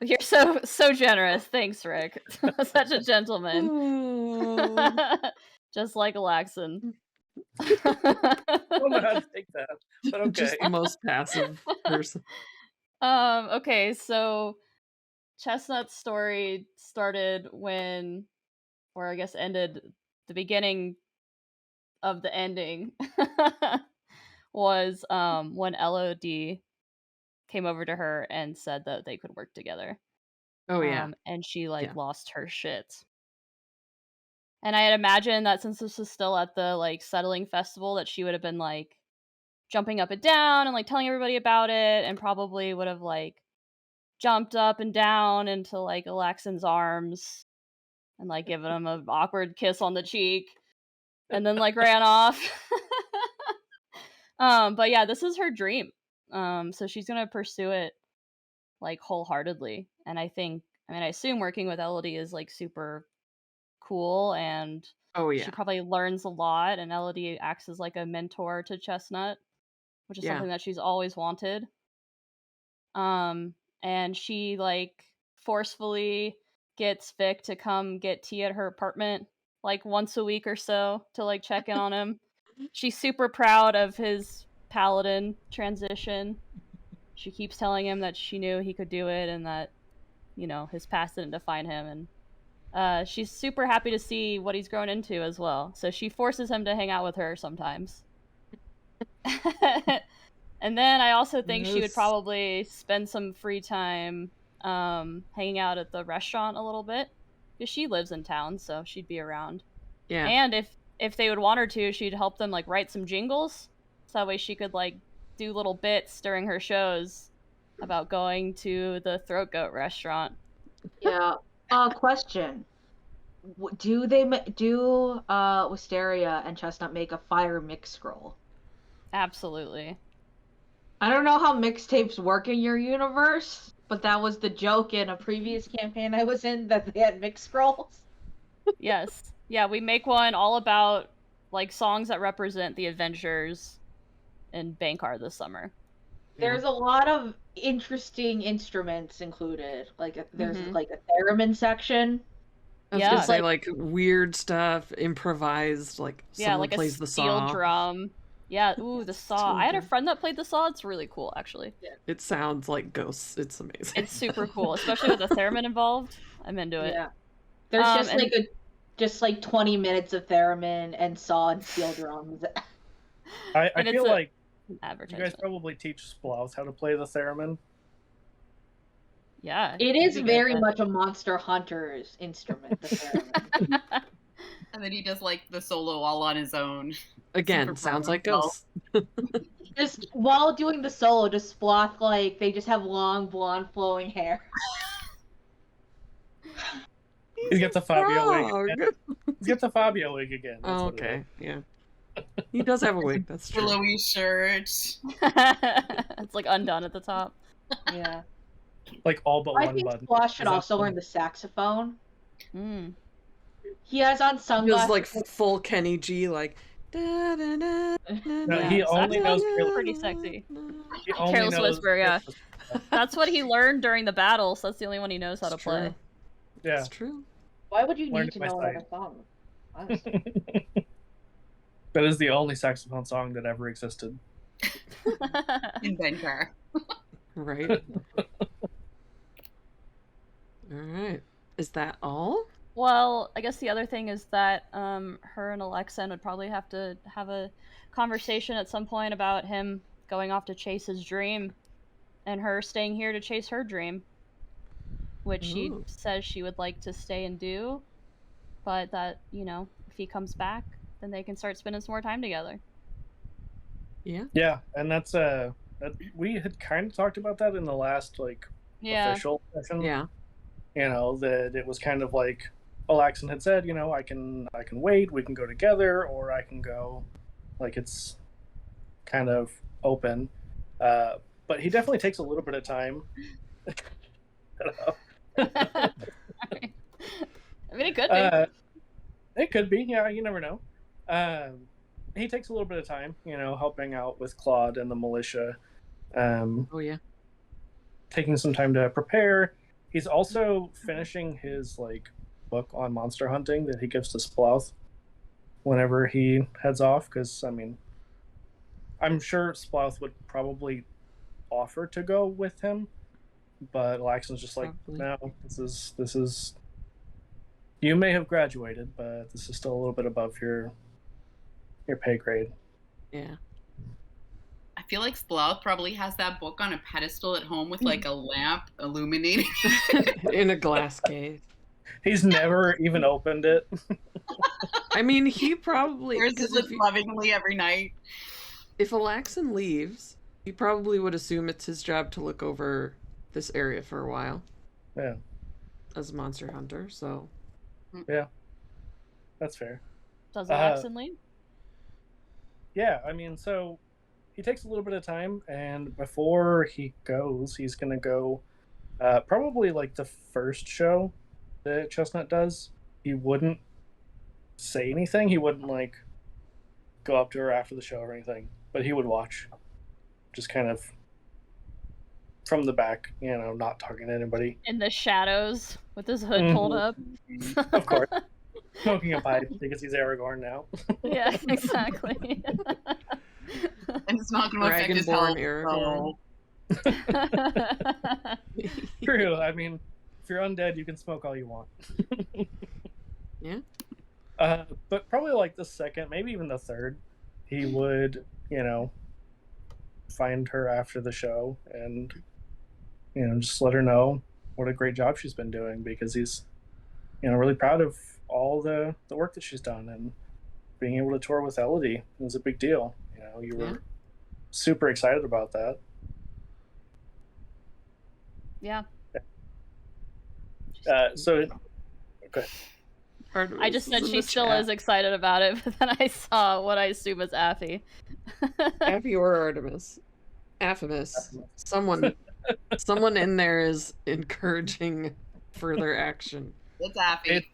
You're so generous. Thanks, Rick. Such a gentleman. Ooh. Just like Alaxon. I don't know how to take that, but okay. Just the most passive person. Okay, so Chestnut's story started when, or I guess ended, the beginning of the ending was when LOD came over to her and said that they could work together. Oh yeah. And she like Yeah. lost her shit. And I had imagined that since this was still at the like settling festival, that she would have been like jumping up and down and like telling everybody about it, and probably would have like jumped up and down into like Alaxon's arms and like given him an awkward kiss on the cheek, and then like ran off. But yeah, this is her dream. So she's gonna pursue it like wholeheartedly, and I assume working with Elodie is like super cool, and Oh yeah. she probably learns a lot, and Elodie acts as like a mentor to Chestnut, which is Yeah. something that she's always wanted. And she like forcefully gets Vic to come get tea at her apartment like once a week or so to like check in on him. She's super proud of his paladin transition. She keeps telling him that she knew he could do it and that, you know, his past didn't define him, and she's super happy to see what he's grown into as well. So she forces him to hang out with her sometimes. And then I also think she would Yes. probably spend some free time hanging out at the restaurant a little bit, because she lives in town, so she'd be around. Yeah. And if they would want her to, she'd help them like write some jingles, so that way she could like do little bits during her shows about going to the Throat Goat restaurant. Yeah. Question. Do Wisteria and Chestnut make a fire mix scroll? Absolutely. I don't know how mixtapes work in your universe, but that was the joke in a previous campaign I was in, that they had mix scrolls. Yes. Yeah, we make one all about like songs that represent the adventures in Bhenkar this summer. There's a lot of interesting instruments included. Like there's Mhm. like a theremin section. I was Yeah. gonna say like weird stuff, improvised, like Yeah, someone like a plays the steel saw. drum. Yeah, ooh, the saw. Steel I had a drum. friend that played the saw. It's really cool, actually. It sounds like ghosts. It's amazing. It's super cool, especially with the theremin involved. I'm into it. Yeah. There's just and- like 20 minutes of theremin and saw and steel drums. I And feel it's like an you guys advertisement. probably teach Splouth how to play the theremin. Yeah. It he'd is be good at very that. much a Monster Hunter's instrument, the theremin. And then he does like the solo all on his own. Again, Super sounds proud like of himself. ghosts. Just while doing the solo, just Sploth, like, they just have long, blonde, flowing hair. He's got the Fabio wig. Frog. Again. He's got the Fabio wig again. That's Oh, what it okay. Yeah. He does have a wig, that's true. Willowy shirt. It's like undone at the top. Yeah. is. Like all but I one think button. Sploth should Is that also the- learn the saxophone. Mm. He has on He sunglasses. does like full Kenny G, like. Da, da, da, No, Yeah, he only knows. pretty sexy. He only Careless knows Whisper, yeah. That's what he learned during the battle, so that's the only one he knows how to It's play. true. Yeah. It's true. Why would you Learned need to it by know sight. another song? Honestly. That is the only saxophone song that ever existed. In Bhenkar. Right. All right. Is that all? Well, I guess the other thing is that her and Alexan would probably have to have a conversation at some point about him going off to chase his dream, and her staying here to chase her dream, which she Ooh. says she would like to stay and do, but that, you know, if he comes back, then they can start spending some more time together. Yeah. Yeah, and that's that we had kind of talked about that in the last like Yeah. official session. Yeah. You know, that it was kind of like Alaxon had said, you know, I can wait, we can go together, or I can go. Like it's kind of open. But he definitely takes a little bit of time. I mean, it could be. It could be, yeah, you never know. He takes a little bit of time, you know, helping out with Claude and the militia. Oh yeah. Taking some time to prepare. He's also finishing his like book on monster hunting that he gives to Splouth whenever he heads off. Because I mean, I'm sure Splouth would probably offer to go with him, but Laxton's just like, Probably. no, this is. You may have graduated, but this is still a little bit above your pay grade. Yeah. I feel like Splouth probably has that book on a pedestal at home with like a lamp illuminating. In a glass case. He's never even opened it. I mean, he probably Wears because it lovingly every night. if Alaxon leaves, he probably would assume it's his job to look over this area for a while. Yeah. As a monster hunter, so That's fair. Does Alaxan leave? Yeah, I mean, so he takes a little bit of time, and before he goes, he's gonna go probably like the first show that Chestnut does. He wouldn't say anything. He wouldn't like go up to her after the show or anything, but he would watch, just kind of from the back, you know, not talking to anybody. In the shadows with his hood pulled up. Of course, smoking a pipe because he's Aragorn now. Yeah, exactly. And it's not going to affect his health. Dragonborn Aragorn. So True. I mean, if you're undead, you can smoke all you want. Yeah. But probably like the second, maybe even the third, he would, find her after the show and, just let her know what a great job she's been doing, because he's, really proud of all the work that she's done, and being able to tour with Elodie was a big deal. You were super excited about that. Yeah. So, okay. I just said she still is excited about it, but then I saw what I assume is Affy. Affy or Artemis. Aphimus. Someone in there is encouraging further action. It's Affy.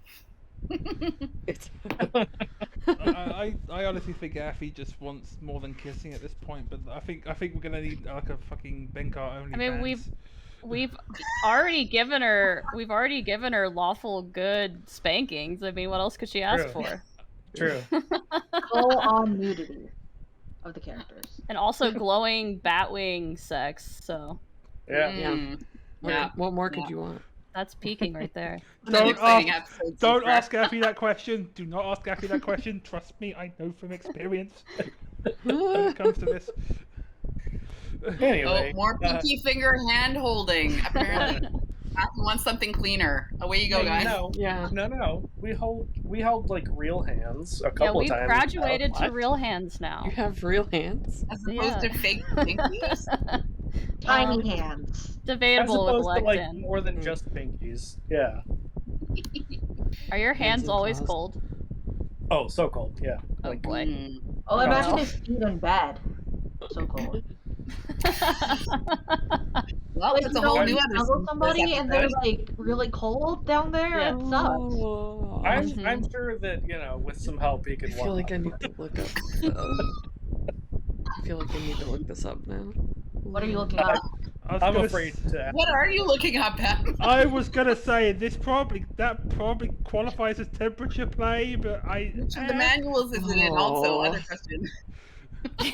I honestly think Affy just wants more than kissing at this point, but I think we're gonna need like a fucking Bhenkar only. I mean, fans. we've already given her lawful good spankings. I mean, what else could she ask for? True. Full on nudity of the characters. And also glowing batwing sex, so Yeah. What more could you want? that's peaking right there. Don't ask Affy that question. Do not ask Affy that question. Trust me, I know from experience when it comes to this. Anyway, more pinky finger hand holding. Apparently, Affy wants something cleaner. Away you go, guys. No. We held like real hands a couple we've times. Graduated to real hands now. You have real hands? As opposed to fake pinkies? Tiny hands. Debatable As with opposed to like Lectin. more than just pinkies. Yeah. Are your hands and always claws. cold? Oh, so cold. Yeah. Oh Like, boy. Oh, imagine his feet in bed. So cold. Well, Like, it's a whole new snuggle somebody episode. and they're like really cold down there. Yeah. It sucks. Oh, I'm sure that with some help he could. I feel like I need to look up. I feel like I need to look this up now. What are you looking at? I'm afraid to. What are you looking up at? I was gonna say that probably qualifies as temperature play, but Which of the manuals is it in? Also, other question.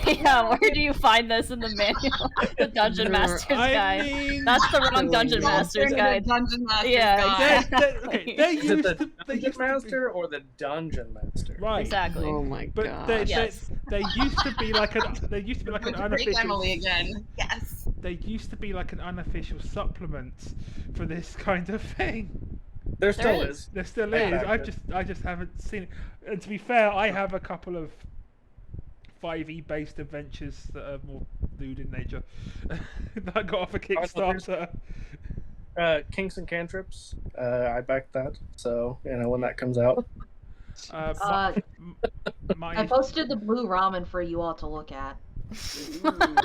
Yeah, where do you find this in the manual? The Dungeon Master's Guide. mean, That's the wrong Dungeon Master's Guide. Dungeon Master's Yeah, Guide. exactly. they Is it used the to. They Dungeon used to be, Master or the Dungeon Master? right. Exactly. Oh my But god. Yes. they used to be like an Break unofficial. Emily again. Yes. They used to be like an unofficial supplement for this kind of thing. There still is. is. There still Yeah. is. I just haven't seen it. And to be fair, I have a couple of 5e based adventures that are more lewd in nature that I got off a Kickstarter. Kinks and Cantrips. I backed that. So when that comes out. I posted the blue ramen for you all to look at.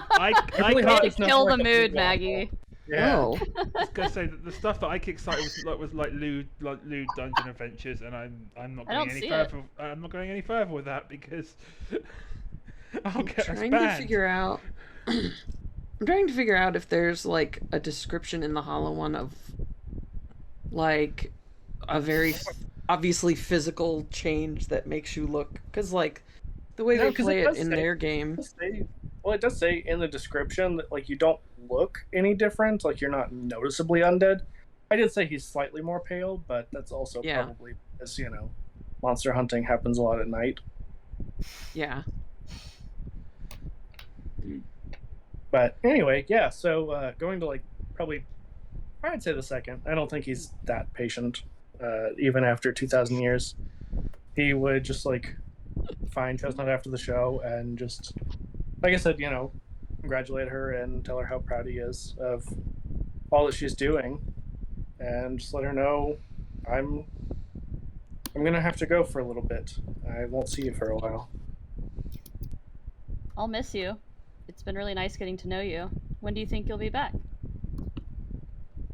I really can't hope Way it's to not kill like the a mood, blue Maggie. Yeah. Oh. I was gonna say that the stuff that I kickstarted was like lewd dungeon adventures, and I'm not I going don't any see further. I'm not going any further with that because I'll get us trying to banned. figure out. I'm trying to figure out if there's like a description in the Hollow One of like a very obviously physical change that makes you look, because like the way No, they 'cause play it it does in say- their game. It does say in the description that like you don't look any different, like you're not noticeably undead. I did say he's slightly more pale, but that's also Yeah. probably because monster hunting happens a lot at night. Yeah. But anyway, yeah. So going to like probably, I'd say the second. I don't think he's that patient, even after 2,000 years. He would just like find Chestnut after the show and just, like I said, congratulate her and tell her how proud he is of all that she's doing, and just let her know I'm gonna have to go for a little bit. I won't see you for a while. I'll miss you. It's been really nice getting to know you. When do you think you'll be back?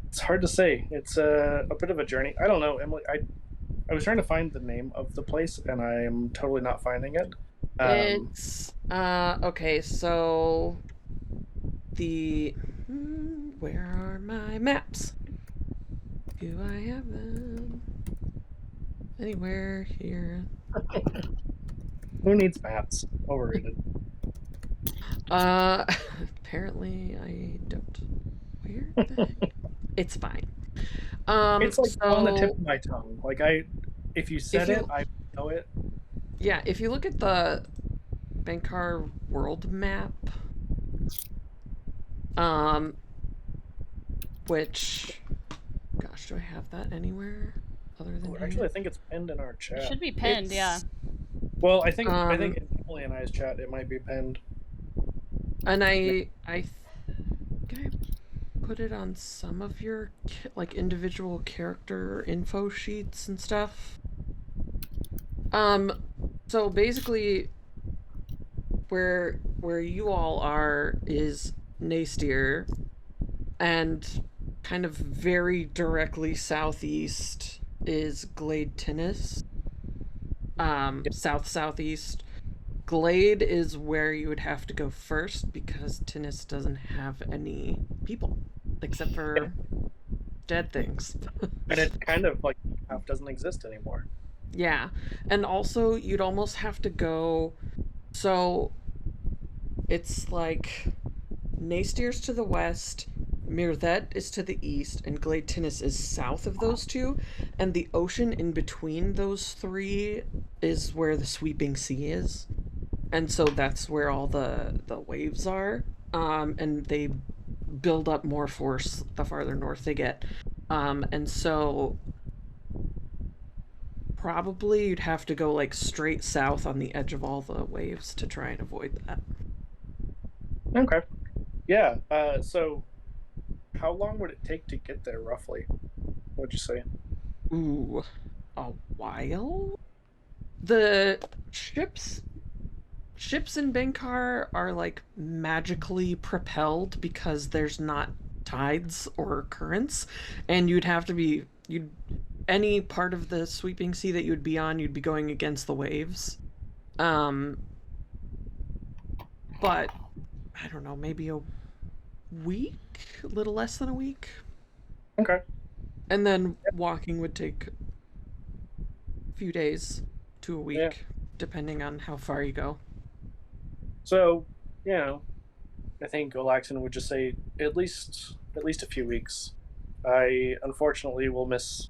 It's hard to say. It's a bit of a journey. I don't know, Emily. I was trying to find the name of the place, and I am totally not finding it. It's okay, so the where are my maps? Do I have them anywhere here? Who needs maps? Overrated. Apparently I don't. Where the heck? It's fine. It's like on the tip So of my tongue. Like if you said it, I know it. yeah, if you look at the Bhenkar world map, um, which, gosh, do I have that anywhere other than here? Actually, I think it's pinned in our It chat. should be pinned, yeah. Well, I think Um, in Emily and I's chat it might be pinned. and I think I put it on some of your like individual character info sheets and stuff. So basically, where you all are is Nastier, and kind of very directly southeast is Glade Tinnis. South-southeast. Glade is where you would have to go first because Tinnis doesn't have any people except for dead things. And it kind of like half doesn't exist anymore. Yeah. And also you'd almost have to go, so it's like Nastier's to the west, Mirthet is to the east, and Glade Tinnis is south of those two, and the ocean in between those three is where the sweeping sea is. And so that's where all the waves are. And they build up more force the farther north they get. And so probably you'd have to go like straight south on the edge of all the waves to try and avoid that. Okay. Yeah. So how long would it take to get there roughly? What'd you say? Ooh, a while? The ships in Bhenkar are like magically propelled because there's not tides or currents, and you'd have to be any part of the sweeping sea that you'd be on, you'd be going against the waves. But I don't know, maybe a week, a little less than a week. Okay. And then walking would take a few days to a week, Yeah. depending on how far you go. So, I think Olaxon would just say at least a few weeks. I unfortunately will miss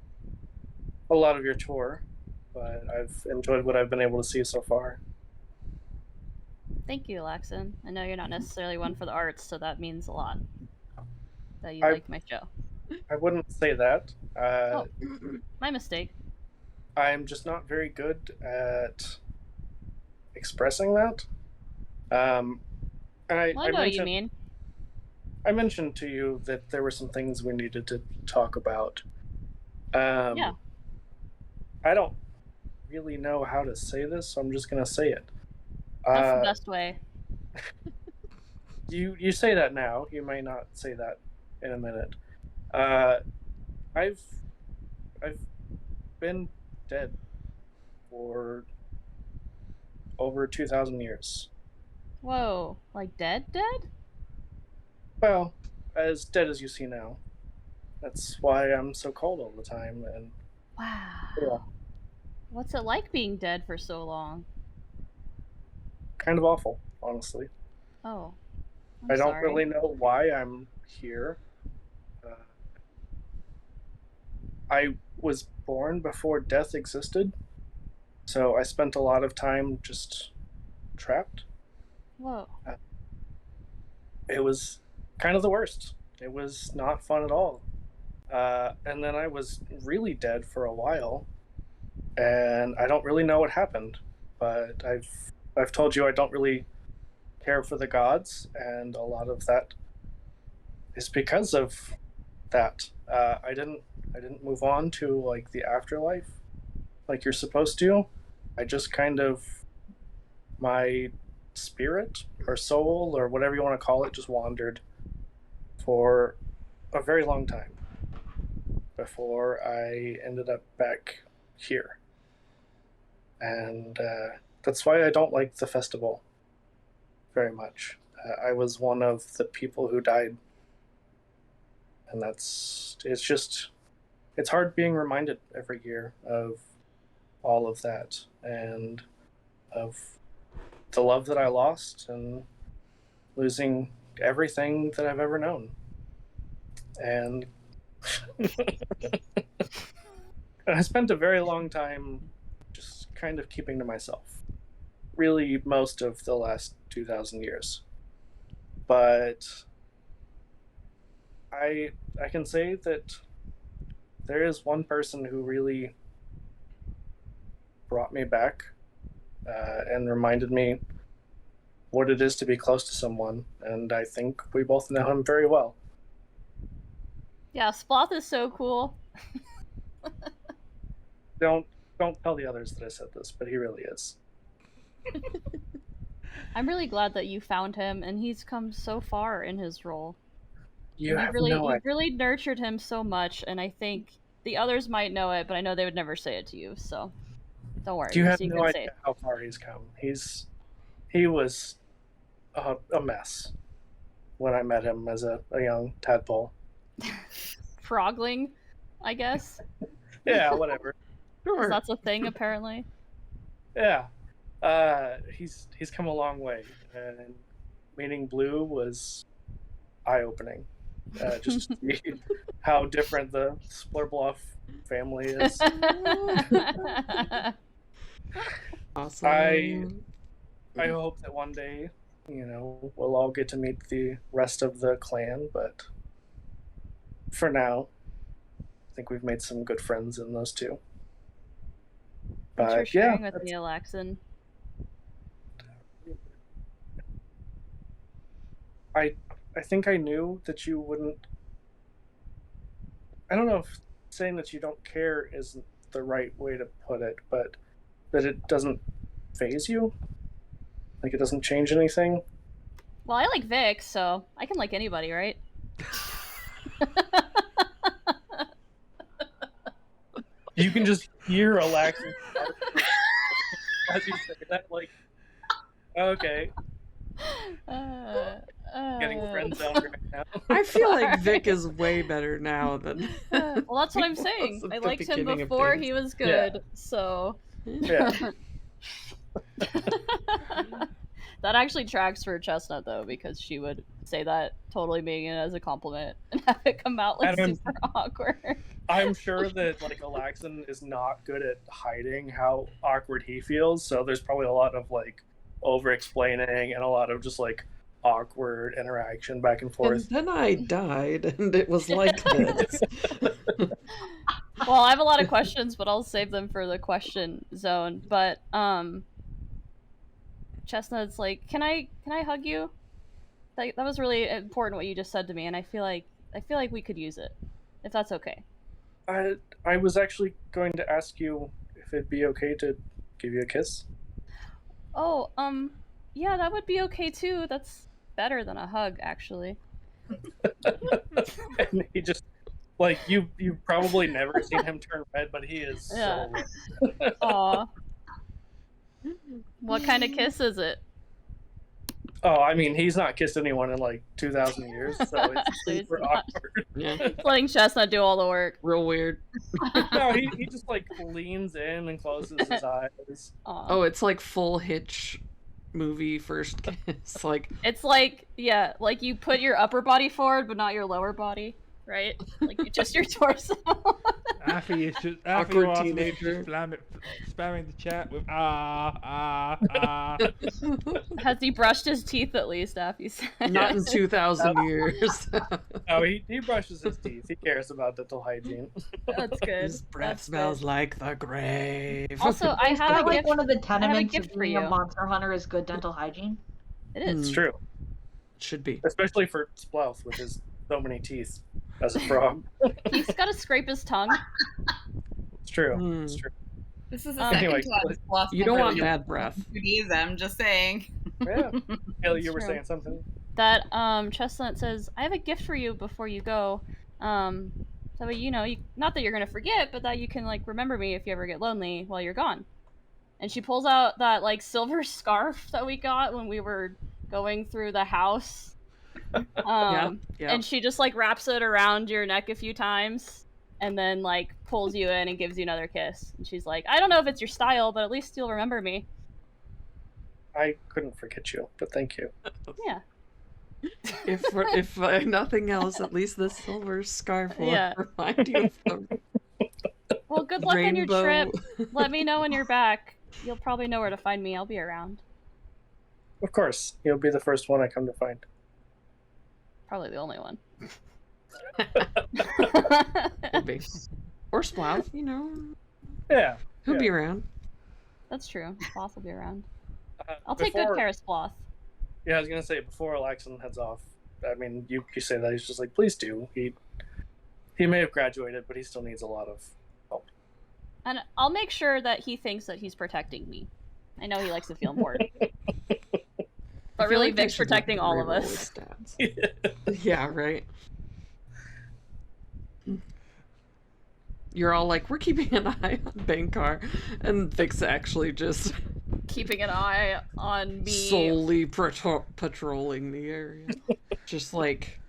a lot of your tour, but I've enjoyed what I've been able to see so far. Thank you, Laxon. I know you're not necessarily one for the arts, so that means a lot that you I- like my show. I wouldn't say that. Oh, my mistake. I'm just not very good at expressing that. And I Well, I know what you mean. I mentioned to you that there were some things we needed to talk about. Yeah. I don't really know how to say this, so I'm just gonna say it. That's the best way. You say that now. You may not say that in a minute. I've been dead for over 2,000 years. Whoa, like dead? Well, as dead as you see now. That's why I'm so cold all the time, and Wow. yeah, What's it like being dead for so long? kind of awful, honestly. Oh, I don't sorry. really know why I'm here. I was born before death existed, so I spent a lot of time just trapped. Whoa. It was kind of the worst. It was not fun at all. And then I was really dead for a while, and I don't really know what happened. But I've told you I don't really care for the gods, and a lot of that is because of that. I didn't move on to like the afterlife like you're supposed to. I just kind of, my spirit or soul or whatever you want to call it just wandered for a very long time before I ended up back here. And that's why I don't like the festival very much. I was one of the people who died. And it's hard being reminded every year of all of that and of the love that I lost and losing everything that I've ever known. And I spent a very long time just kind of keeping to myself. Really, most of the last 2,000 years. But I can say that there is one person who really brought me back and reminded me what it is to be close to someone, and I think we both know him very well. Yeah, Sploth is so cool. Don't tell the others that I said this, but he really is. I'm really glad that you found him, and he's come so far in his role. You have no You've idea. really nurtured him so much, and I think the others might know it, but I know they would never say it to you, so don't worry. You have you no can say idea it. how far he's come. He was a mess when I met him as a young tadpole. Frogling, I guess. Yeah, whatever. 'Cause Sure. that's a thing, apparently. Yeah, he's come a long way, and meeting Blue was eye-opening. Just to see how different the Splurbluff family is. Awesome. I hope that one day, we'll all get to meet the rest of the clan, but for now, I think we've made some good friends in those two. Thanks for But sharing yeah, with me, Alaxon. I think I knew that you wouldn't. I don't know if saying that you don't care isn't the right way to put it, but that it doesn't phase you. Like it doesn't change anything. Well, I like Vic, so I can like anybody, right? You can just hear Alax's heart as you say that. Like, okay, getting friend zoned right now. I feel like Vic is way better now than. Well, that's what I'm he saying. was at I the liked him beginning of before things. he was Yeah. good, so... Yeah. That actually tracks for Chestnut, though, because she would say that totally meaning it as a compliment and have it come out like And super awkward. I'm sure that like Alaxon is not good at hiding how awkward he feels, so there's probably a lot of like over explaining and a lot of just like awkward interaction back and And forth. then I died, and it was like this. Well, I have a lot of questions, but I'll save them for the question zone. But Chestnut's like, can I hug you? That was really important what you just said to me, and I feel like we could use it, if that's okay. I was actually going to ask you if it'd be okay to give you a kiss. Oh, yeah, that would be okay too. That's better than a hug, actually. And he just like you've probably never seen him turn red, but he is Yeah. so red. Aw. What kind of kiss is it? Oh, I mean, he's not kissed anyone in like 2,000 years, so it's It's super not. awkward. Yeah, It's letting Chestnut do all the work. real weird. No, he just like leans in and closes his eyes. Aw. Oh, it's like full Hitch movie first kiss. Like, It's like, yeah, like you put your upper body forward, but not your lower body, right? Like just your torso. Affy is just Awkward Affy teenager. spamming the chat with ah. Has he brushed his teeth at least, Affy said? not in 2,000 years. No, he brushes his teeth. He cares about dental hygiene. That's good. His breath That's smells good. like the grave. Also, I Is have that a like gift. one of the I have a tenements gift of for being you. a monster hunter is good dental hygiene? It Hmm. is. It's true, Should be. especially for Splouth with his so many teeth as a frog. He's got to scrape his tongue. It's true. Hmm. It's true. This is the Anyway, second time Sloth's You don't been want really bad breath. 2Ds, I'm just saying. Yeah. Haley, you were true. saying something. That Chestnut says, I have a gift for you before you go. So not that you're gonna forget, but that you can like remember me if you ever get lonely while you're gone. And she pulls out that like silver scarf that we got when we were going through the house. Yeah. And she just like wraps it around your neck a few times and then like pulls you in and gives you another kiss. And she's like, I don't know if it's your style, but at least you'll remember me. I couldn't forget you, but thank you. Yeah. If nothing else, at least the silver scarf will Yeah. remind you of the Well, good luck on your trip. rainbow. Let me know when you're back. You'll probably know where to find me. I'll be around. Of course, you'll be the first one I come to find. Probably the only one. Could be. Or Splav, you know. Yeah. He'll be around. That's true. Sloth will be around. I'll take Before- good care of Sloth. Yeah, I was gonna say before Alaxon heads off. I mean, you say that he's just like, please do. He may have graduated, but he still needs a lot of help. And I'll make sure that he thinks that he's protecting me. I know he likes to feel important. But really, Vic's protecting all of us. Yeah, right. You're all like, we're keeping an eye on Bhenkar, and Vic's actually just Keeping an eye on me. solely patrolling the area. Just like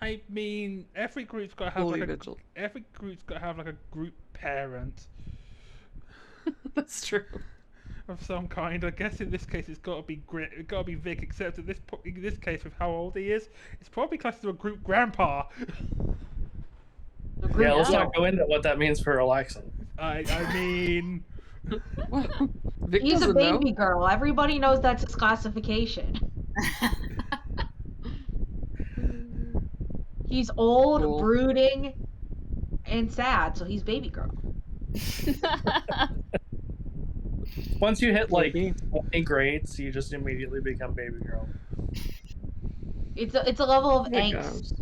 I mean, every group's got to have fully like vigilant. every group's got to have like a group parent That's true. of some kind. I guess in this case it's got to be It's got to be Vic. Except in this case, with how old he is, it's probably close to a group grandpa. Yeah, let's not go into what that means for Alaxon. I mean, Well, Vic He's a doesn't know. baby girl. Everybody knows that's his classification. He's old, Cool. brooding, and sad, so he's baby girl. Once you hit like Maybe. 20 grades, you just immediately become baby girl. It's a level of There it angst. goes.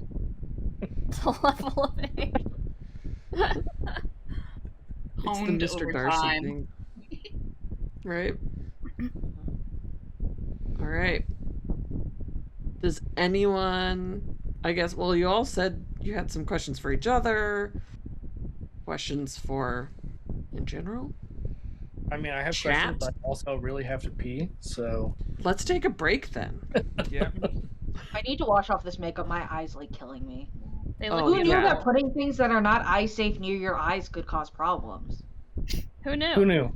The level of age. It's the Honed Mr. over Darcy time. thing. Right? Alright. Does anyone... I guess, well, you all said you had some questions for each other. Questions for... in general? I mean, I have Chat? questions, but I also really have to pee, so... Let's take a break then. yeah. I need to wash off this makeup. My eyes like killing me. They Oh, look Who knew beautiful. that putting things that are not eye safe near your eyes could cause problems? Who knew? Who knew?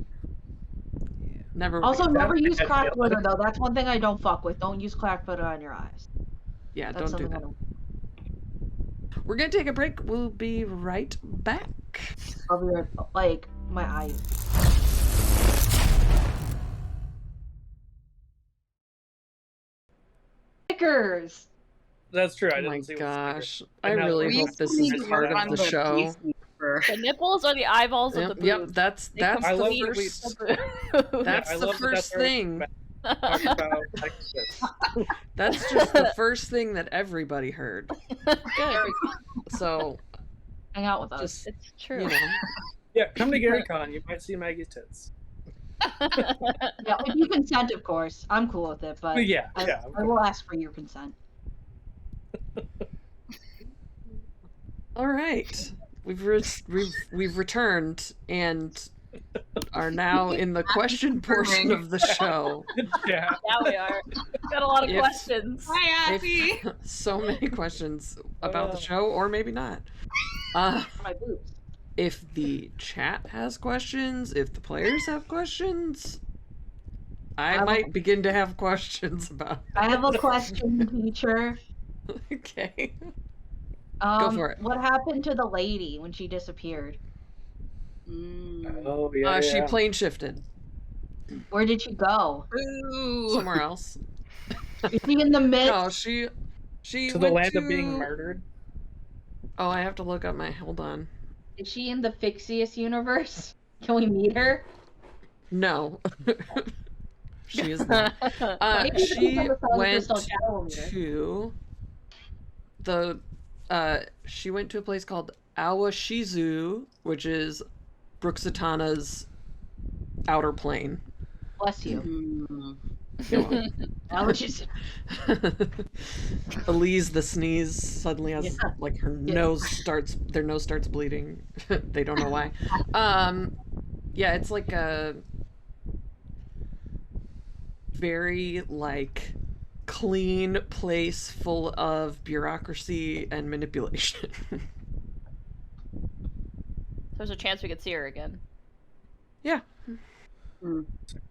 Never. Also, That's never use bad crack feeling. glitter though. That's one thing I don't fuck with. Don't use crack glitter on your eyes. Yeah, That's don't do something I that. don't. We're gonna take a break. We'll be right back. I'll be right, like my eyes. Stickers. That's true. I Oh didn't my see gosh. I I know. really We hope this still need is to part work of on the show. pacing for- The nipples or the eyeballs of the Yep, boobs? that's They that's I the love complete that we- first. the That's I the love that first that's our- thing. talking about like this. That's just the first thing that everybody heard. Good. So Hang out with us. just It's true. you know, Yeah, come to GaryCon. You might see Maggie's tits. Yeah, if you consent, of course. I'm cool with it, but Yeah, I, yeah. I will ask for your consent. all right. We've returned and are now in the question portion of the show. Yeah. Now we are. Got a lot of If- questions. Hi, Effie. If, so many questions about the Oh. show, or maybe not. My boobs. If the chat has questions, if the players have questions, I I might will- begin to have questions about. I have a question, teacher. Okay. for it. What happened to the lady when she disappeared? Oh yeah. She yeah. plane shifted Where did she go? Ooh. somewhere else. Is she in the midst? No, she to the went land to... of being murdered. Oh, I have to look up my. Hold on. Is she in the Fixius universe? Can we meet her? No. She is not. Maybe the She people in the Solid went Crystal Shadow will meet her. to the. She went to a place called Awashizu, which is Brooksatana's outer plane. Bless you. Mm. That was just Elise the sneeze suddenly has Yeah. like her Yeah. their nose starts bleeding. They don't know why. Yeah, it's like a very like clean place full of bureaucracy and manipulation. There's a chance we could see her again. Yeah. I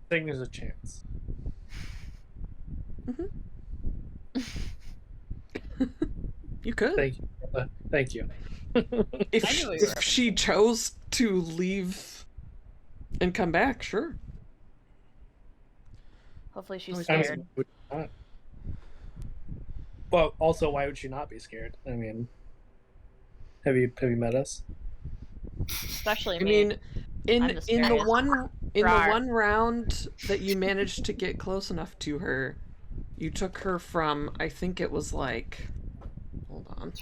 think there's a chance. You could. Thank you. Thank you. If, I knew what you were if she chose to leave and come back, sure. Hopefully she's I scared. mean, would she not? Well, also, why would she not be scared? I mean, have you met us? Especially I me. mean, in I'm the the scariest. Rawr. one round that you managed to get close enough to her, you took her from, I think it was like, hold on.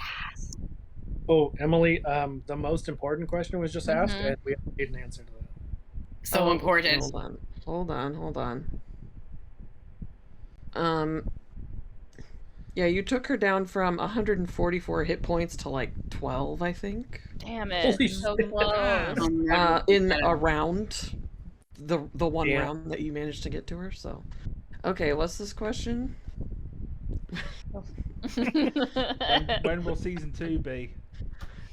Oh, Emily, the most important question was just asked, Mhm. and we need an answer to that. So Oh, important. Hold on. Yeah, you took her down from 144 hit points to like 12, I think. Damn it. Holy So shit. close. I'll never In forget. a round, the one Yeah. round that you managed to get to her. So, okay, what's this question? When will season 2 be?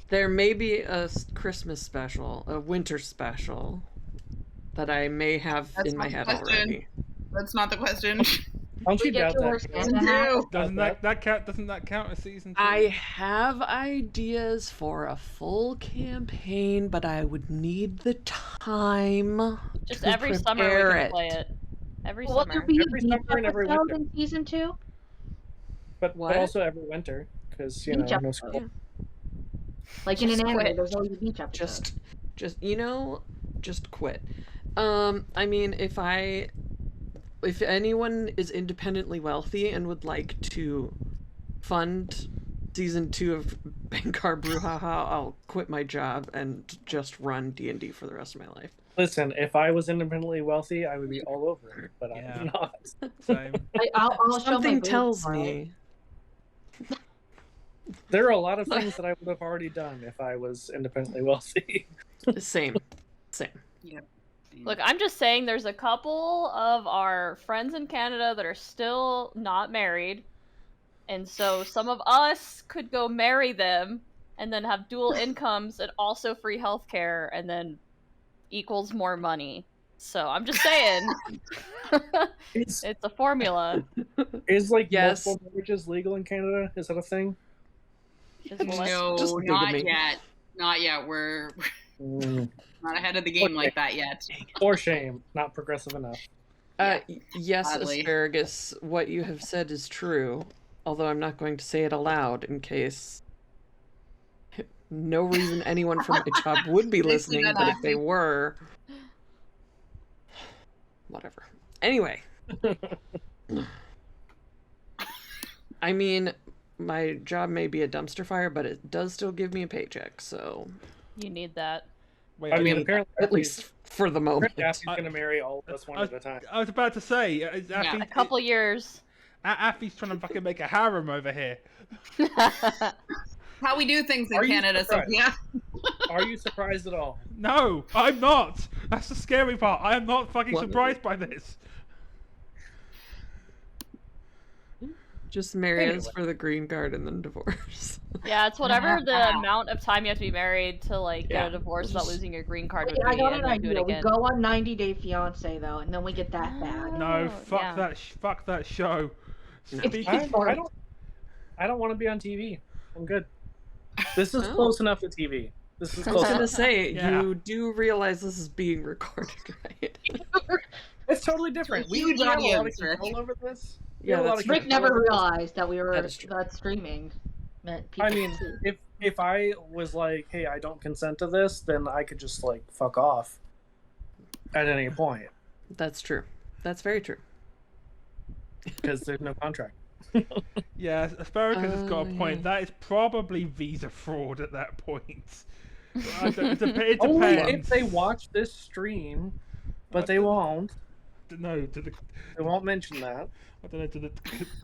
There may be a Christmas special, a winter special, that I may have That's in my not the head question. already. That's not the question. Don't you We get doubt to wear that? Santa hats? Doesn't that count? Doesn't that count as season 2? I have ideas for a full campaign, but I would need the time. Just to every summer we prepare can play it. Every Will there summer. be Every a beach summer and every episode winter. in season 2? But What? also every winter, because you know, Beach no episode. school. Yeah. Like in Just an anime, quit. there's always a beach episode. Just quit. I mean, if anyone is independently wealthy and would like to fund season 2 of Bhenkar Brouhaha, I'll quit my job and just run D&D for the rest of my life. Listen, if I was independently wealthy, I would be all over it, but Yeah. I'm not. Same. I'll show my Something boobs tells tomorrow. me. There are a lot of things that I would have already done if I was independently wealthy. Same. Look, I'm just saying there's a couple of our friends in Canada that are still not married. And so some of us could go marry them and then have dual incomes and also free healthcare and then equals more money. So I'm just saying. Is It's a formula. like Yes. multiple marriages legal in Canada? Is that a thing? Just Just No, bigamy. not yet. Not yet. We're Mm, not ahead of the game like that yet. for shame, not progressive enough. Yes, Sadly. Asparagus, what you have said is true, although I'm not going to say it aloud in case no reason anyone from my job would be They see listening, that but if they acting. were, whatever. Anyway, I mean, my job may be a dumpster fire, but it does still give me a paycheck, so You need that. Wait, I mean, need apparently, at least for the moment. Daffy's gonna marry all of us one at a time. I was about to say, is Yeah, Affy, A couple years. Affy's trying to fucking make a harem over here. How we do things in Are you Canada, surprised? Sophia. Are you surprised at all? No, I'm not. That's the scary part. I am not fucking What? surprised by this. Just marry us Anyway. for the green card and then divorce. Yeah, it's whatever the amount of time you have to be married to like get Yeah, a divorce without losing your green card Wait, would be, I got and an then do it idea. We again. go on 90-Day Fiance though, and then we get that bag. No, Oh, fuck yeah. that. Fuck that show. No. Speaking- I don't want to be on TV. I'm good. This is Oh. close enough to TV. This is I was close. gonna say, Yeah. you do realize this is being recorded, right? It's totally different. It's a huge we have a lot of audience, Rick. control over this. We Yeah, have a lot that's of Rick control never over this. realized that we were That is true. that streaming meant I people mean, could see. if I was like, hey, I don't consent to this, then I could just like fuck off at any point That's true. That's very true. because there's no contract. Yeah, Asparagus has got a point. yeah. That is probably visa fraud at that point. It Only if depends. they watch this stream, but they won't. No, They won't mention that. I don't know.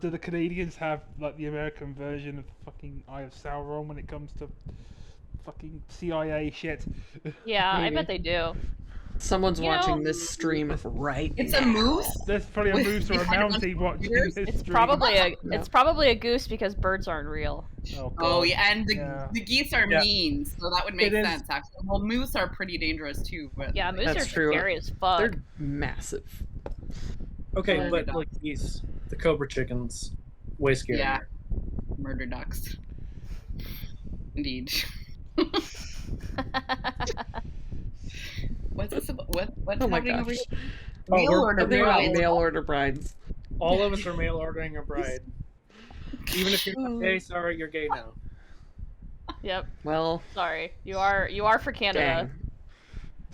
Do the Canadians have like the American version of fucking Eye of Sauron when it comes to fucking CIA shit? Yeah, I Maybe. bet they do. Someone's You watching know- this stream right It's now. a moose. There's probably a With- moose or a behind a bunch mountie of watching computers? this It's stream. probably a No. it's probably a goose because birds aren't real. Oh, Oh God. yeah, and Yeah. the geese are Yeah. mean, so that would make It is- sense actually. Well, moose are pretty dangerous too, but Yeah, moose That's are true. scary as fuck. They're massive. Okay, Oh, but my like these, the cobra chickens, way scarier. Yeah. Murder ducks. Indeed. What's this about? What's Oh my happening over gosh. here? Oh, Mail we're order Something about brides. mail order brides. all of us are mail ordering a bride. Even if you're not gay, sorry, you're gay now. Yep. Well, Sorry. You are for Canada.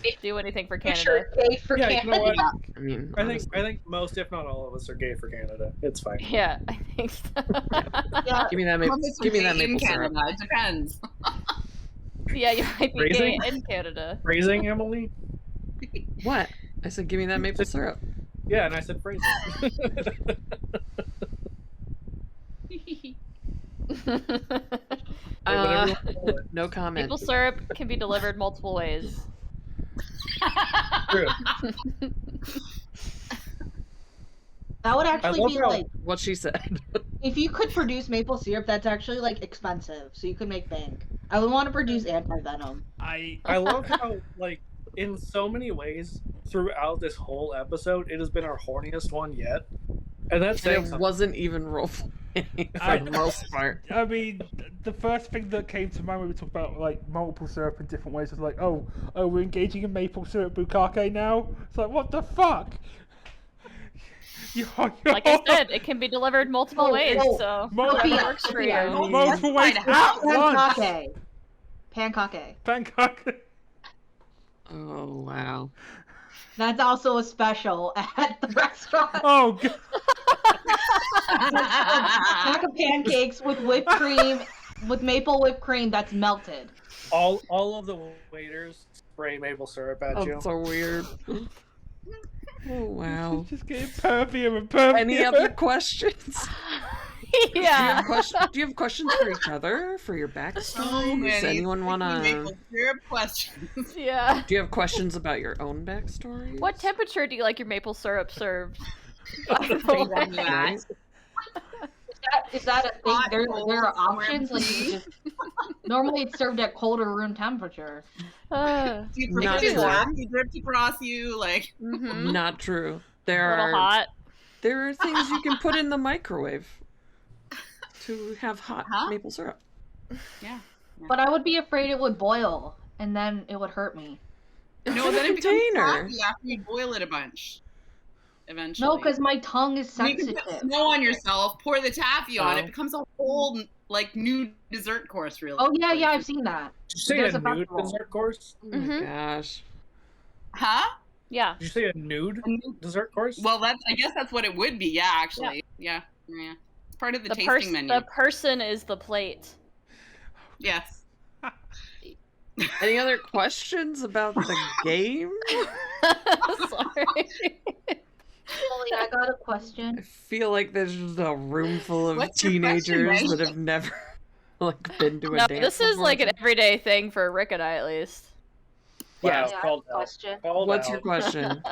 dang. Do anything for Make Canada. sure it's gay for Yeah, you Canada. know what? I mean, I honestly. think most, if not all of us, are gay for Canada. It's fine. Yeah, I think so. Yeah. Give me that maple, Muppets are give me that gay in maple syrup. Canada. It depends. Yeah, you might be gay Phrasing? in Canada. Phrasing, Emily? What? I said, give me that maple syrup. Yeah, and I said phrasing. Whatever you want to call it. No comment. Maple syrup can be delivered multiple ways. True. That would actually love be how- like, What she said. if you could produce maple syrup, that's actually like expensive, so you could make bank. I would want to produce anti-venom. I love how, like, in so many ways, throughout this whole episode, it has been our horniest one yet. And that's saying And it something. wasn't even role playing for I- the most part. I mean, the first thing that came to mind when we talk about like multiple syrup in different ways was like, oh, we're engaging in maple syrup bukkake now. It's like, what the fuck? You're Like I said, it can be delivered multiple Oh, ways, oh. so Multiple- whatever works for Yeah. you. multiple ways at once. Pankake. Pankake. Pankake. Oh, wow. That's also a special at the restaurant. Oh, God. Pack of pancakes with whipped cream, with maple whipped cream that's melted. All of the waiters spray maple syrup at you. That's so weird. Oh, wow. Just getting pervier and pervier. Any other questions? Yeah. Do you have questions for each other? For your backstory? Does anyone want to... maple syrup questions? Yeah. Do you have questions about your own backstory? What temperature do you like your maple syrup served? When you ask. Is that a thing? Hot, There cold, are somewhere options. in Like you just, normally it's served at colder room temperature. Uh, Do you Not drip it true. back? You dripped across you, like. mhm. Not true. A There little are hot. there are things you can put in the microwave to have hot Huh? maple syrup. Yeah. But I would be afraid it would boil, and then it would hurt me. No, In a then it becomes container. taffy after you boil it a bunch. Eventually. No, because my tongue is you can sensitive. put snow on yourself, pour the taffy on, Oh. it becomes a whole like new dessert course, really. Oh yeah, I've seen that. Did you say There's a a nude festival. dessert course? Oh my Mhm. gosh. Huh? Yeah. Did you say a nude dessert course? Well, I guess that's what it would be. Yeah, actually. Yeah. It's part of the tasting menu. The person is the plate. Yes. Any other questions about the game? Sorry. Molly, I got a I question. feel like there's just a room full of What's your question, teenagers Meg? that have never like been to a No, dance. this is before. like an everyday thing for Rick and I, at least. Wow, Yeah. Yeah, I have called a out. question. Called What's out. your question?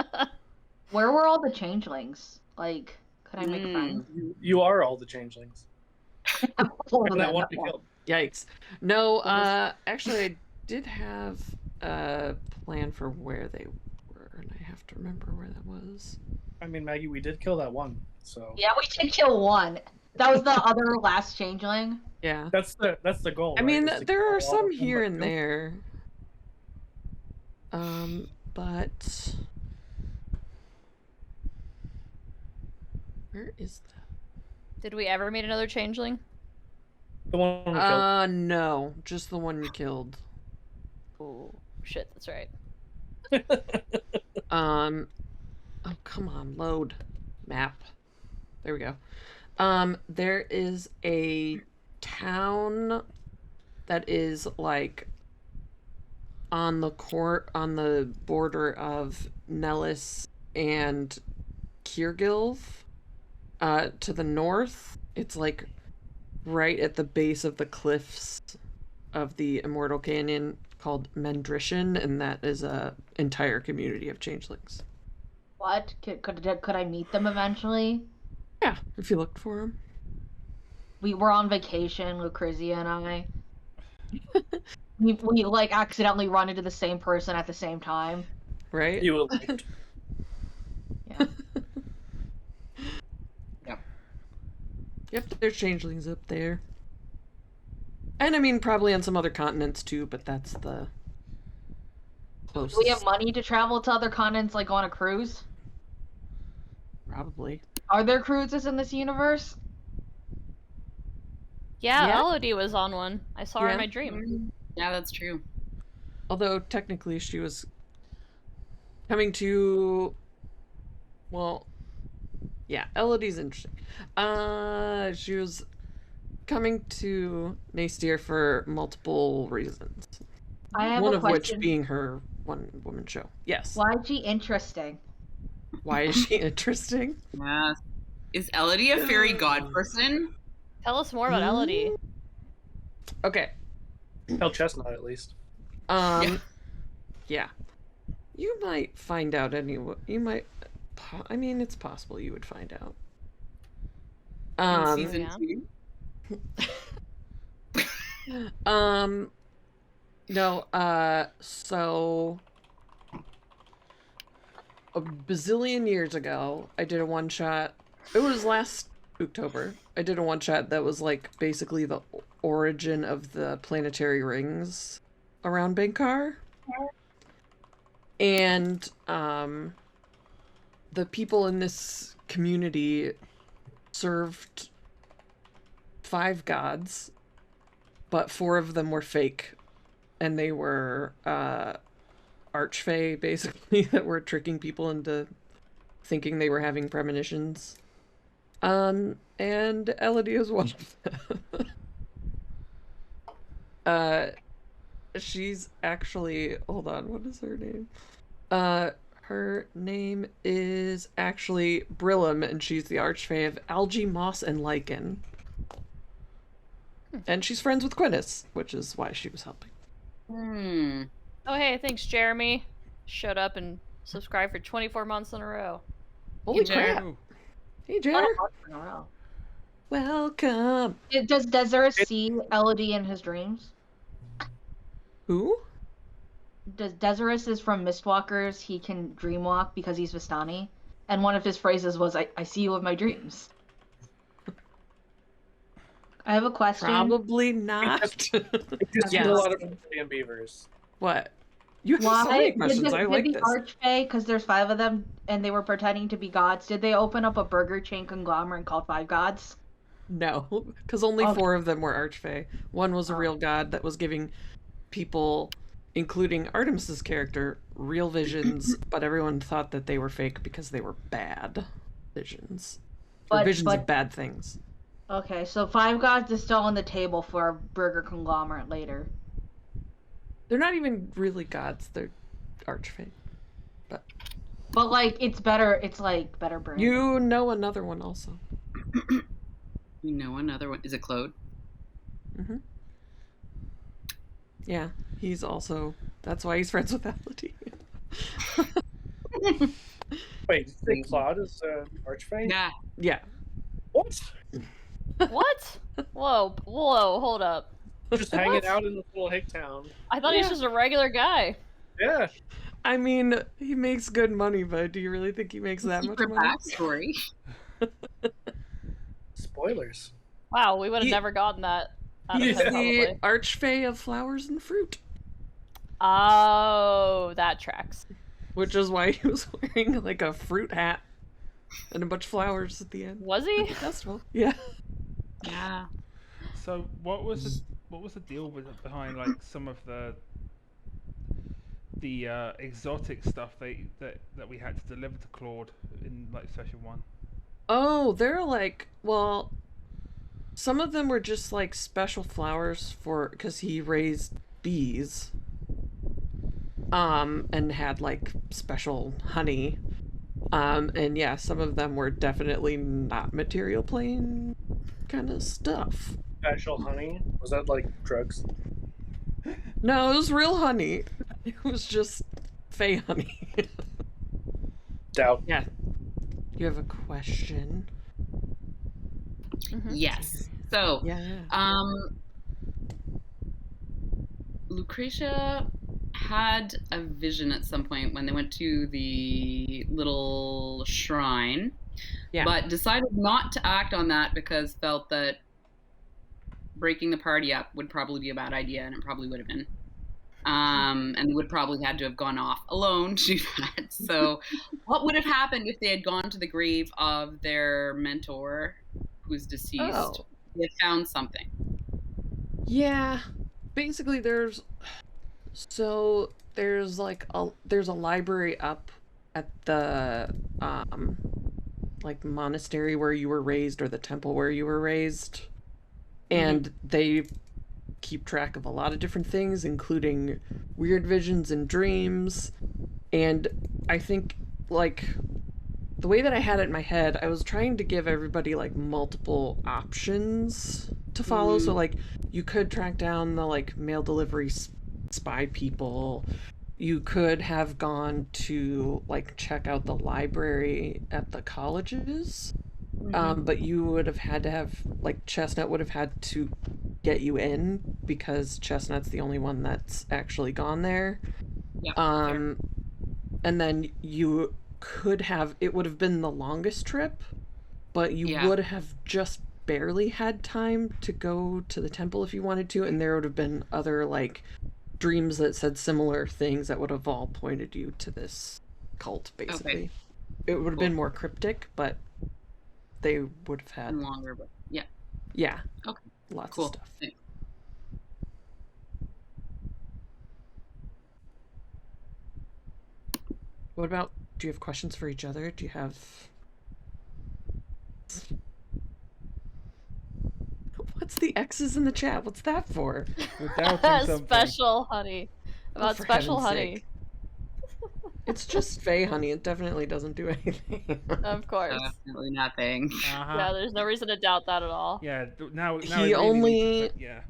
Where were all the changelings? Like, could I make Mm. friends? You are all the changelings. All of And that them, one not we one. killed. Yikes. No, actually I did have a plan for where they were, and I have to remember where that was. I mean, Maggie, we did kill that one. So Yeah, we did kill one. That was the other last changeling. Yeah. that's the goal. I right, mean, is to there kill are all some of them here but and two. there. But where is that? Did we ever meet another changeling? The one we killed. No, just the one you killed. Oh, shit, that's right. Oh, come on, load map. There we go. There is a town that is like on the border of Nellis and Kirgilv. To the north, it's like right at the base of the cliffs of the Immortal Canyon called Mendrishan, and that is a entire community of changelings. What? Could I meet them eventually? Yeah, if you looked for them. We were on vacation, Lucrezia and I. we like accidentally run into the same person at the same time. Right? You will. Yeah. Yep, there's changelings up there. And I mean, probably on some other continents too, but that's the closest. Do we have money to travel to other continents, like on a cruise? Probably. Are there cruises in this universe? Yeah, Yeah. Elodie was on one. I saw her Yeah. in my dream. Yeah, that's true. Although technically she was coming to, well, yeah, Elodie's interesting. She was coming to Nastier for multiple reasons. I have One a of question. which being her one-woman show. Yes. Why is she interesting? Why is she interesting? Yes. Is Elodie a fairy god person? Tell us more about Elodie. Okay. Tell Chestnut at least. Yeah. You might find out anyway. You might. I mean, it's possible you would find out. In season yeah. 2? No, so a bazillion years ago, I did a one-shot. It was last October. I did a one-shot that was like basically the origin of the planetary rings around Bhenkar. And the people in this community served 5 gods, but 4 of them were fake, and they were archfey, basically, that were tricking people into thinking they were having premonitions. And Elodie is one of them. She's actually, hold on, what is her name? Her name is actually Brillam, and she's the archfey of algae, moss, and lichen. And she's friends with Quintus, which is why she was helping. Oh, hey, thanks, Jeremy. Showed up and subscribed for 24 months in a row. Holy Hey, crap! Oh, Hey, Jer. Not a month in a row. Welcome. Does Desiree see Elodie in his dreams? Who? Does Desiree is from Mistwalkers? He can dreamwalk because he's Vistani, and one of his phrases was, "I see you in my dreams." I have a question. Probably not. Just Yes. a lot of Brazilian beavers. What? You have so Why many did questions. I like the this. Archfey, because there's 5 of them, and they were pretending to be gods, did they open up a burger chain conglomerate called 5 Gods? No, because only Okay. 4 of them were archfey. One was a real god that was giving people, including Artemis's character, real visions, but everyone thought that they were fake because they were bad visions. Or visions of bad things. Okay, so 5 Gods is still on the table for a burger conglomerate later. They're not even really gods, they're archfey. But like, it's like better brand. You know another one also. You know another one. Is it Claude? Mm-hmm. Yeah, he's also, that's why he's friends with Elodie. Wait, did you say Claude is Archfey? Yeah. Yeah. What? What? Whoa, hold up. Just hanging out in this little hick town. I thought he was just a regular guy. Yeah. I mean, he makes good money, but do you really think he makes that much Secret money? backstory. Spoilers. Wow, we would have He- never gotten that out of He's him, the probably. archfey of flowers and fruit, Oh, that tracks. which is why he was wearing like a fruit hat and a bunch of flowers at the end. Was he? Festival. Yeah. Yeah. so what was the deal behind like some of the exotic stuff that we had to deliver to Claude in like session 1? Oh, they're like, well, some of them were just like special flowers because he raised bees. And had like special honey. And yeah, some of them were definitely not material plane kind of stuff. Special honey? Was that like drugs? No, it was real honey. It was just fey honey. Doubt. Yeah. You have a question? Mhm. Yes. So, Yeah. Lucretia had a vision at some point when they went to the little shrine Yeah. but decided not to act on that because felt that breaking the party up would probably be a bad idea, and it probably would have been. And would probably had to have gone off alone to do that. So, what would have happened if they had gone to the grave of their mentor, who's deceased? Oh. They found something. Yeah. Basically, there's like there's a library up at the like monastery where you were raised or the temple where you were raised, and they keep track of a lot of different things, including weird visions and dreams. And I think, like, the way that I had it in my head, I was trying to give everybody like multiple options to follow. So like you could track down the like mail delivery spy people. You could have gone to like check out the library at the colleges. But you would have had to have, like, Chestnut would have had to get you in because Chestnut's the only one that's actually gone there. Yeah. And then you could have, it would have been the longest trip, but you would have just barely had time to go to the temple if you wanted to, and there would have been other, like, dreams that said similar things that would have all pointed you to this cult, basically. Okay. It would have been more cryptic, but they would have had longer, but yeah. Yeah. Okay. Lots Cool. of stuff. Thanks. What about, do you have questions for each other? Do you have... What's the X's in the chat? What's that for? Without something. Special honey. About for special heaven's honey. sake. It's just Fae honey. It definitely doesn't do anything. Of course. Definitely nothing. Yeah, there's no reason to doubt that at all. Yeah, now He it really only- needs to, yeah.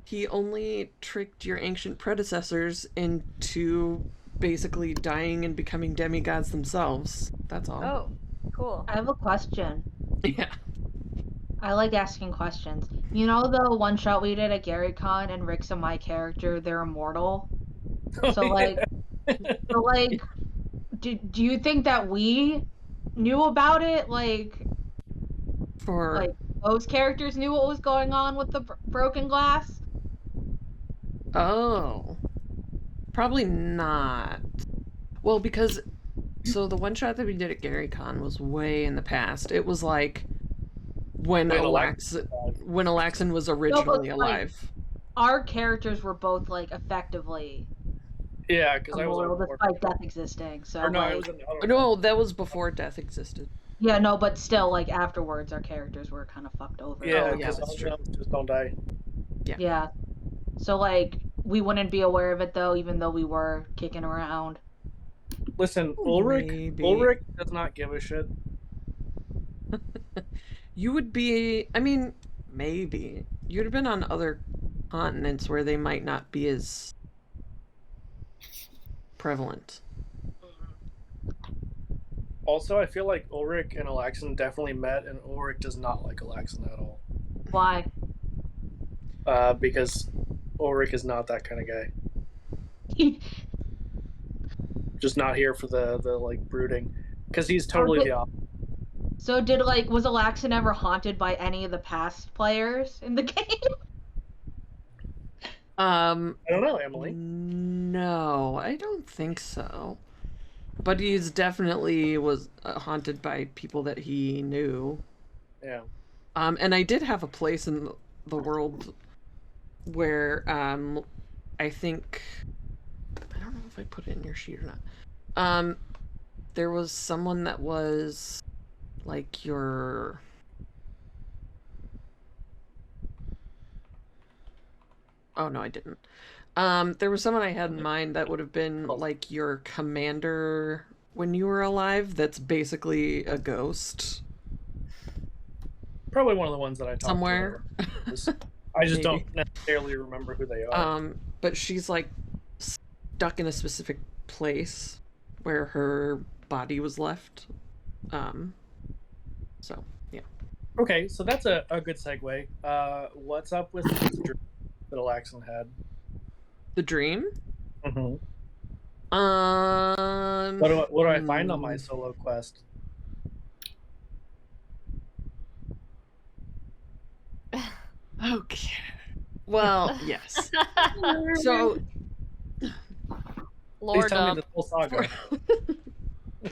He only tricked your ancient predecessors into basically dying and becoming demigods themselves. That's all. Oh, cool. I have a question. Yeah. I like asking questions. You know the one shot we did at GaryCon and Rick's and my character, they're immortal? So like do you think that we knew about it? Like those characters knew what was going on with the broken glass? Oh. Probably not. Well, because... So the one shot that we did at GaryCon was way in the past. It was like... When Alaxin was originally alive. Our characters were both like effectively because I was immortal despite death existing. So or no, like, I was in the other No, that was before death existed. yeah, no, but still, like afterwards, our characters were kind of fucked over. Yeah, yeah, because that's true. just don't die. Yeah. So like we wouldn't be aware of it though, even though we were kicking around. Listen, Maybe. Ulrich does not give a shit. You would be... I mean, maybe. You'd have been on other continents where they might not be as prevalent. Also, I feel like Ulrich and Alaxin definitely met, and Ulrich does not like Alaxin at all. Why? Because Ulrich is not that kind of guy. Just not here for the like brooding. Because he's totally the opposite. So was Alaxin ever haunted by any of the past players in the game? I don't know, Emily. No, I don't think so. But he's definitely was haunted by people that he knew. Yeah. And I did have a place in the world where I think... I don't know if I put it in your sheet or not. There was someone that was... like your... Oh, no, I didn't. There was someone I had in mind that would have been like your commander when you were alive that's basically a ghost. Probably one of the ones that I talked Somewhere. to. I just don't necessarily remember who they are. But she's like stuck in a specific place where her body was left. So, yeah. Okay, so that's a good segue. What's up with the dream that Alaxin had? The dream? Mm-hmm. What do I find on my solo quest? Okay. Well, yes. So Please Lore tell me dump. the whole saga.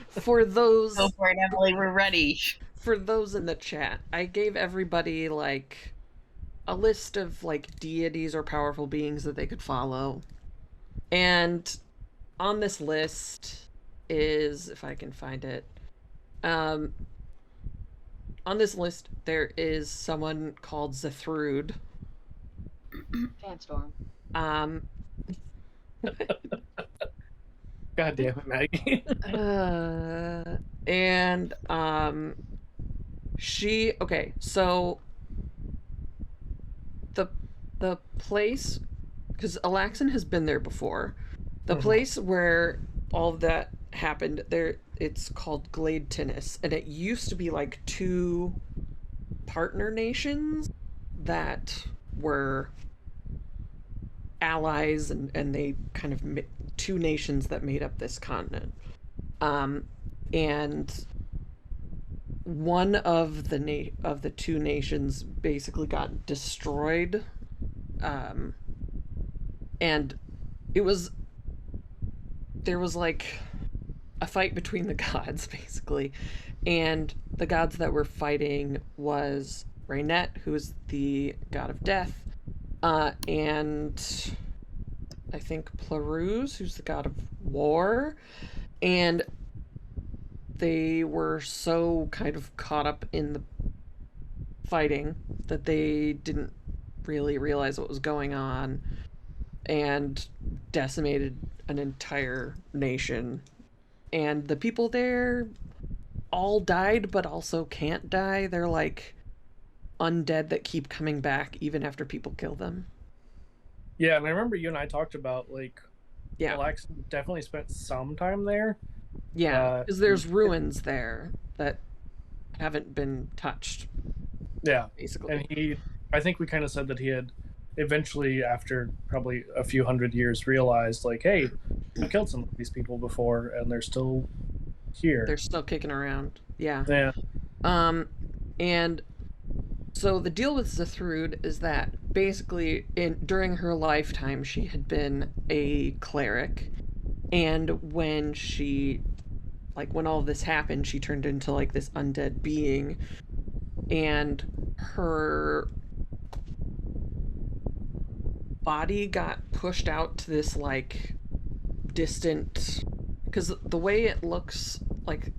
for those Go for it, Emily. We're ready. for those in the chat, I gave everybody like a list of like deities or powerful beings that they could follow. And on this list is, if I can find it, on this list there is someone called Zethrude. Fanstorm. God damn it, Maggie. And she, okay, so the place, because Alaxon has been there before, the Mhm. place where all of that happened there, it's called Glade Tinnis, and it used to be like two partner nations that were allies, and they kind of two nations that made up this continent. And one of the two nations basically got destroyed, and there was like a fight between the gods basically, and the gods that were fighting was Rainet, who is the god of death, and I think Plaruz, who's the god of war, and they were so kind of caught up in the fighting that they didn't really realize what was going on and decimated an entire nation. And the people there all died, but also can't die. They're like undead that keep coming back even after people kill them. Yeah, and I remember you and I talked about like Yeah. Alex definitely spent some time there. Yeah, because there's ruins there that haven't been touched. Yeah, basically. and I think we kind of said that he had eventually, after probably a few hundred years, realized like, hey, I killed some of these people before, and they're still here. They're still kicking around. Yeah. Yeah. And so the deal with Zethrude is that basically during her lifetime she had been a cleric, and when all this happened, she turned into like this undead being, and her body got pushed out to this like distant, because the way it looks, like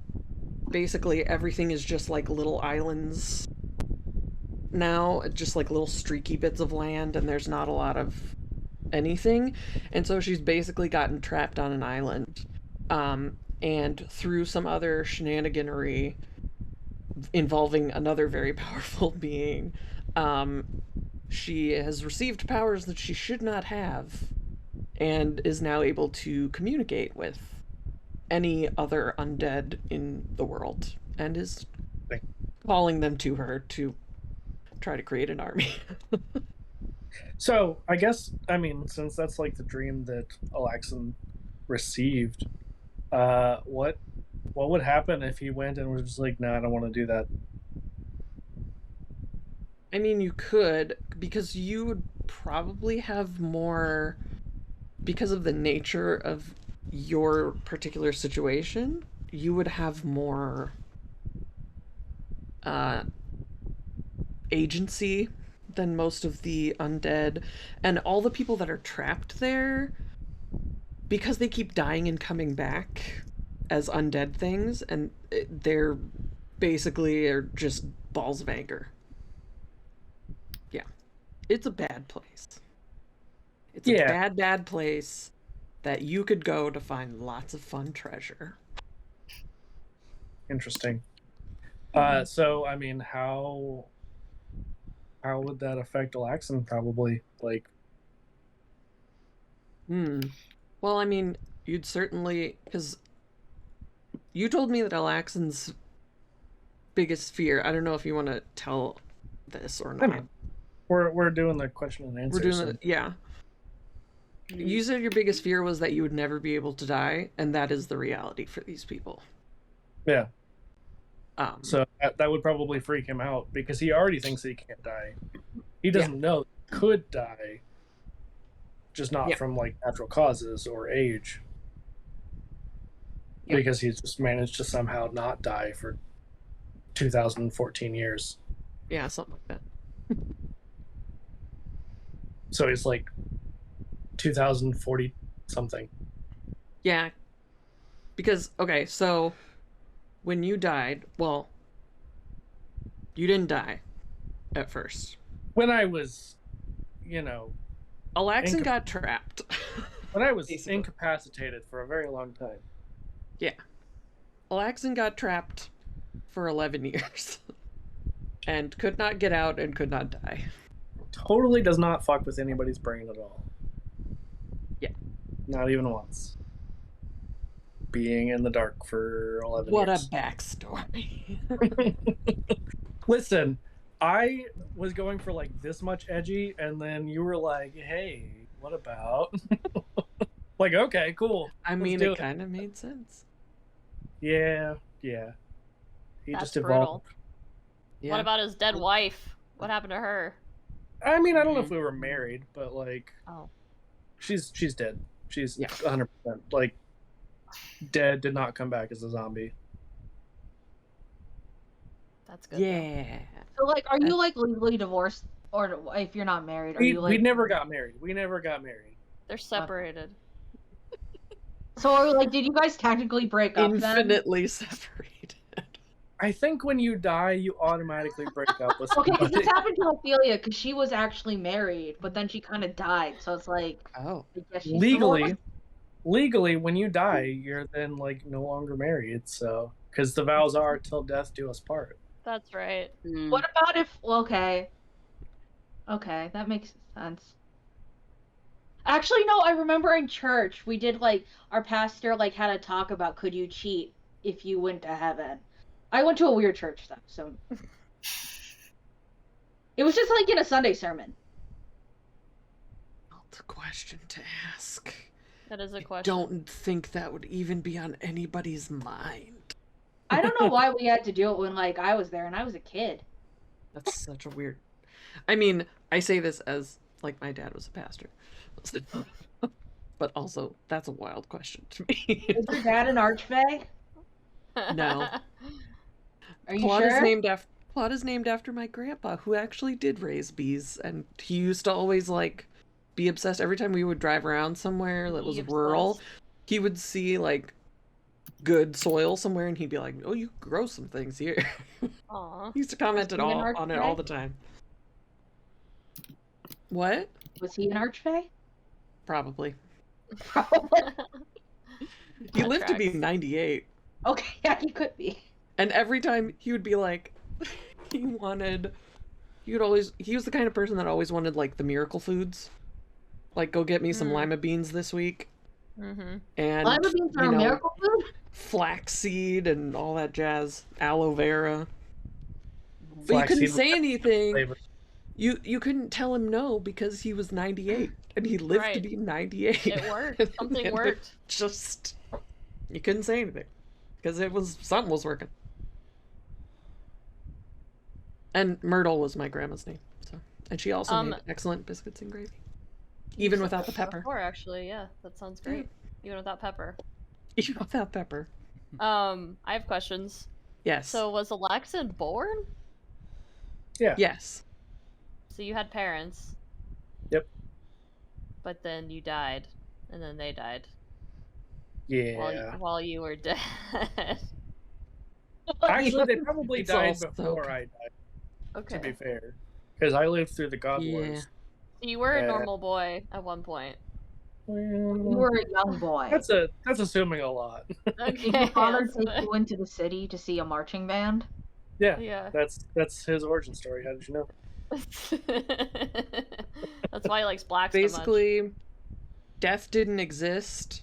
basically everything is just like little islands now, just like little streaky bits of land, and there's not a lot of anything, and so she's basically gotten trapped on an island, and through some other shenaniganery involving another very powerful being, she has received powers that she should not have, and is now able to communicate with any other undead in the world, and is calling them to her to try to create an army. So I guess, I mean, since that's like the dream that Alaxon received, what would happen if he went and was just like, no, I don't want to do that? I mean, you could, because you would probably have more, because of the nature of your particular situation, you would have more agency than most of the undead, and all the people that are trapped there, because they keep dying and coming back as undead things, and they're basically are just balls of anger. Yeah, it's a bad place. It's a bad place that you could go to find lots of fun treasure. Interesting. So I mean, how would that affect Alaxon? Probably like. Well, I mean, you'd certainly, because you told me that Alaxon's biggest fear, I don't know if you want to tell this or not. I mean, we're doing the question and answer. We're doing yeah. You said your biggest fear was that you would never be able to die, and that is the reality for these people. Yeah. So that would probably freak him out, because he already thinks he can't die. He doesn't know he could die, just not Yeah. from like natural causes or age. Yeah. Because he's just managed to somehow not die for 2014 years. Yeah, something like that. So he's like 2040 something. Yeah. Because, okay, so when you died, well, you didn't die at first. When I was, you know, Alaxin got trapped. when I was Basically. incapacitated for a very long time. Yeah. Alaxin got trapped for 11 years. And could not get out and could not die. Totally does not fuck with anybody's brain at all. Yeah. Not even once. Being in the dark for 11 What years. a backstory. Listen, I was going for like this much edgy, and then you were like, hey, what about? Like, okay, cool. I Let's mean, do it kind of made sense. Yeah. He That's just brutal. evolved. Yeah. What about his dead wife? What happened to her? I mean, I don't know if we were married, but like, Oh. she's dead. She's Yeah. 100% like dead. Did not come back as a zombie. That's good. though. Yeah. So, like, are you like legally divorced, or if you're not married, are you like? We never got married. They're separated. So, like, did you guys technically break up then? Infinitely separated. I think when you die, you automatically break up with Okay, somebody. because this happened to Ophelia, because she was actually married, but then she kind of died. So it's like, Oh. I guess she's divorced. Legally, when you die, you're then like no longer married. So, because the vows are till death do us part. That's right. Mm. What about if? Well, okay, that makes sense. Actually, no. I remember in church we did like our pastor like had a talk about could you cheat if you went to heaven. I went to a weird church though, so it was just like in a Sunday sermon. That's a question to ask. That is a I question. don't think that would even be on anybody's mind. I don't know why we had to do it when like I was there and I was a kid. That's such a weird. I mean, I say this as like my dad was a pastor, but also that's a wild question to me. Is your dad an archfey? No. Are you Plot sure? is named after my grandpa, who actually did raise bees, and he used to always like be obsessed. Every time we would drive around somewhere that was Bee rural, obsessed. he would see like good soil somewhere, and he'd be like, "Oh, you grow some things here." Aw. He used to comment Was he an on it archfey? all the time. What? Was he an archfey? Probably. Probably. He That lived to be tracks. 98. Okay, yeah, he could be. And every time he would be like, he was the kind of person that always wanted like the miracle foods. Like, go get me some lima beans this week. Mm-hmm. And, Lima beans are you a know, miracle food? flaxseed and all that jazz. Aloe vera. But you Flaxseed couldn't with say anything. flavor. You couldn't tell him no because he was 98. And he lived to Right. be 98. It worked. Something And it worked. Just, you couldn't say anything. Because something was working. And Myrtle was my grandma's name. So, and she also made excellent biscuits and gravy. Even You said without the that pepper. Before, actually, yeah, that sounds great. Even without pepper. Even without pepper. I have questions. Yes. So was Alaxin born? Yeah. Yes. So you had parents. Yep. But then you died, and then they died Yeah. while you were dead. Actually, they probably It's all died so before good. I died, to be Okay. fair. Because I lived through the God Yeah. Wars. So you were a Yeah. normal boy at one point. You Well, were a young boy. that's assuming a lot. Did Okay. your father that's take fine. you into the city to see a marching band? Yeah. Yeah. That's his origin story. How did you know? That's why he likes blacks so much. Basically, death didn't exist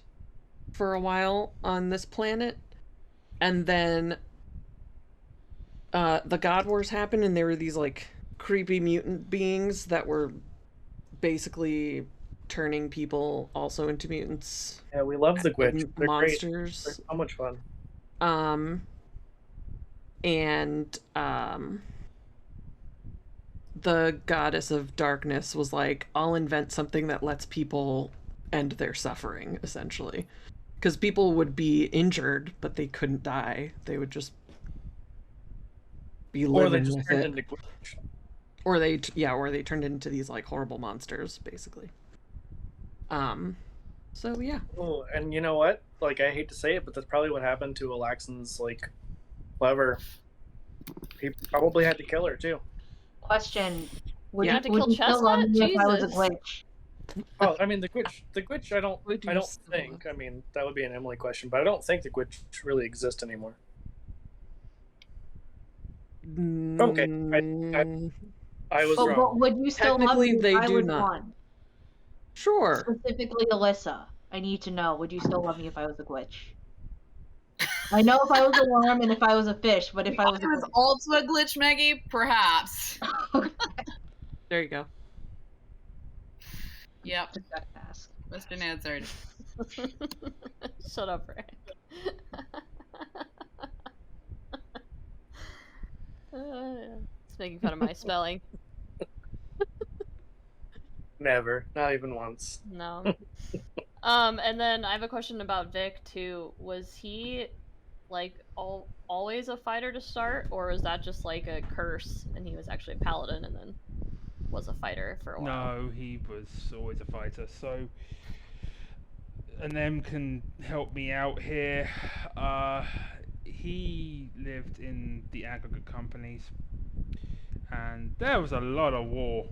for a while on this planet. And then the God Wars happened, and there were these like creepy mutant beings that were basically turning people also into mutants. Yeah, we love the Gwitch. They're great. Monsters. They're so much fun. the goddess of darkness was like, I'll invent something that lets people end their suffering, essentially. Because people would be injured, but they couldn't die. They would just be Or they living just with turned it. into Glitch. Or they turned into these like horrible monsters, basically. So yeah. Oh, and you know what? Like, I hate to say it, but that's probably what happened to Alaxon's, like, clever. He probably had to kill her, too. Question: Would Yeah. you, Have to would kill you still love Chestnut? me if I was a Jesus. glitch? Oh, I mean, the glitch, I don't Would you still think, I mean, that would be an Emily question, but I don't think the glitch really exists anymore. Okay, I was But wrong. would you still love Technically, me if they I do was not. one? Sure. Specifically, Alyssa. I need to know. Would you still love me if I was a glitch? I know if I was a worm and if I was a fish, but if I was a was also a glitch, Maggie, perhaps. There you go. Yep. Just gotta ask. Question answered. Shut up, Frank. It's making fun of my spelling. Never, not even once. No. And then I have a question about Vic too. Was he like always a fighter to start, or was that just like a curse and he was actually a paladin and then was a fighter for a while? No, he was always a fighter. So, and them can help me out here. He lived in the aggregate companies, and there was a lot of war.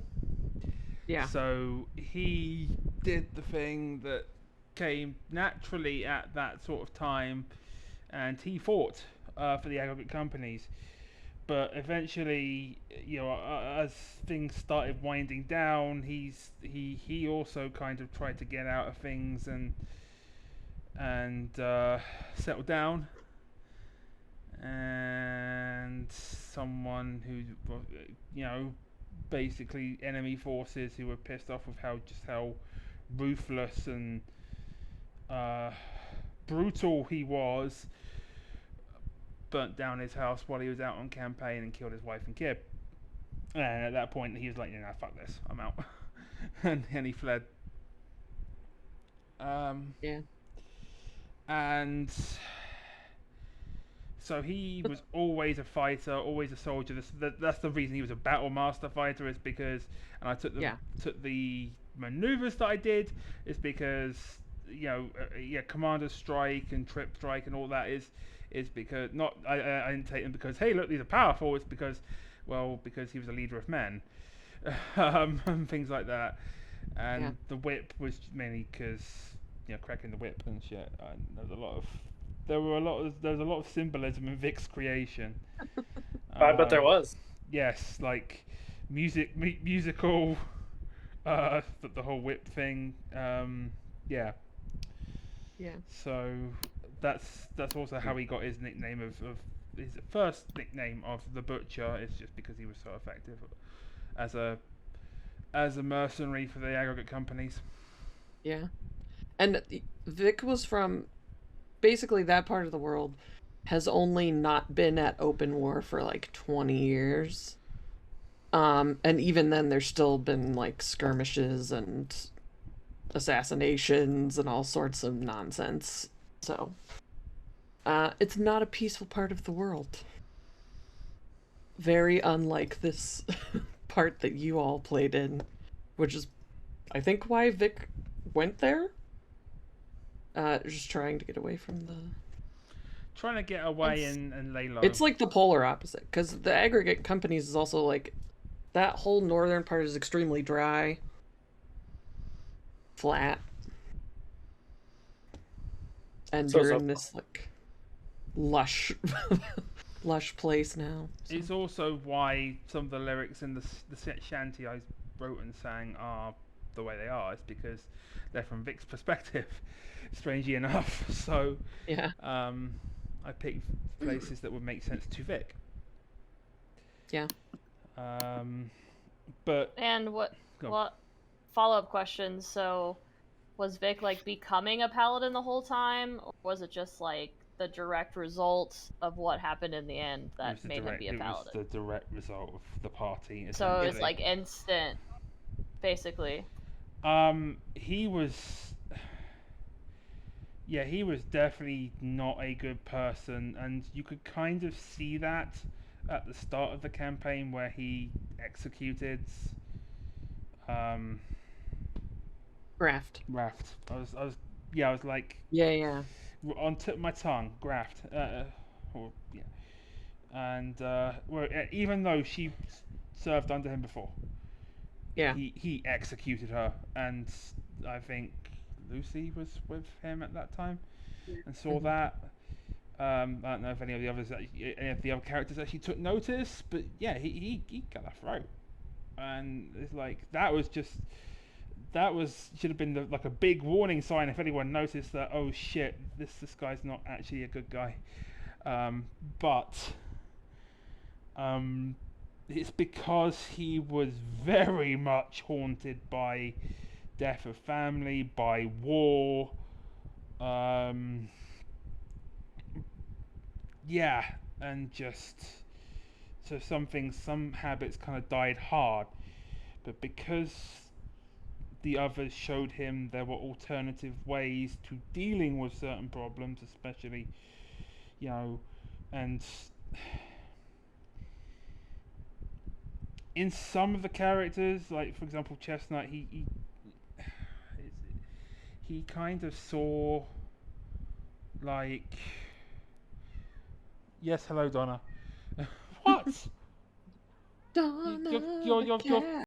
Yeah. So he did the thing that came naturally at that sort of time, and he fought for the aggregate companies. But eventually, as things started winding down, he also kind of tried to get out of things and settle down. And someone who, basically enemy forces who were pissed off with how ruthless and brutal he was, burnt down his house while he was out on campaign and killed his wife and kid. And at that point, he was like, fuck this, I'm out. and he fled. Yeah. And so he was always a fighter, always a soldier. That's the reason he was a battle master fighter, is because, and I took the maneuvers that I did, is because, commander strike and trip strike and all that is because I didn't take them because, hey, look, these are powerful. It's because he was a leader of men, and things like that. And the whip was mainly because, cracking the whip and shit. And there was a lot of symbolism in Vic's creation. I bet there was. Yes, like musical, the whole whip thing. Yeah. So that's also how he got his nickname of his first nickname of the Butcher. Is just because he was so effective as a mercenary for the aggregate companies. Yeah. And Vic was from basically that part of the world, has only not been at open war for like 20 years. And even then there's still been like skirmishes and assassinations and all sorts of nonsense. So it's not a peaceful part of the world. Very unlike this part that you all played in, which is I think why Vic went there. Just trying to get away from the... Trying to get away and lay low. It's like the polar opposite, because the aggregate companies is also like... That whole northern part is extremely dry. Flat. And you're in this, like, lush... lush place now. So. It's also why some of the lyrics in the shanty I wrote and sang are the way they are. It's because they're from Vic's perspective. Strangely enough, so yeah, I picked places that would make sense to Vic. Yeah. But what follow-up questions? So, was Vic like becoming a paladin the whole time, or was it just like the direct result of what happened in the end that made him be a It was paladin. the direct result of the party. So it's essentially. like instant, basically. He was. Yeah, he was definitely not a good person, and you could kind of see that at the start of the campaign where he executed Graft. Raft. I was like Yeah. on tip of my tongue, Graft. Yeah, and well, even though she served under him before, Yeah. he executed her, and I think Lucy was with him at that time and saw Mhm. that. I don't know if any of the other characters actually took notice, but yeah, he got a throat, and it's like that should have been like a big warning sign if anyone noticed that. Oh shit, this guy's not actually a good guy. But it's because he was very much haunted by death of family, by war. Yeah, and just so some habits kind of died hard, but because the others showed him there were alternative ways to dealing with certain problems, especially, and in some of the characters, like for example Chestnut, he kind of saw, like, yes, hello Donna. What? Donna You're the cat.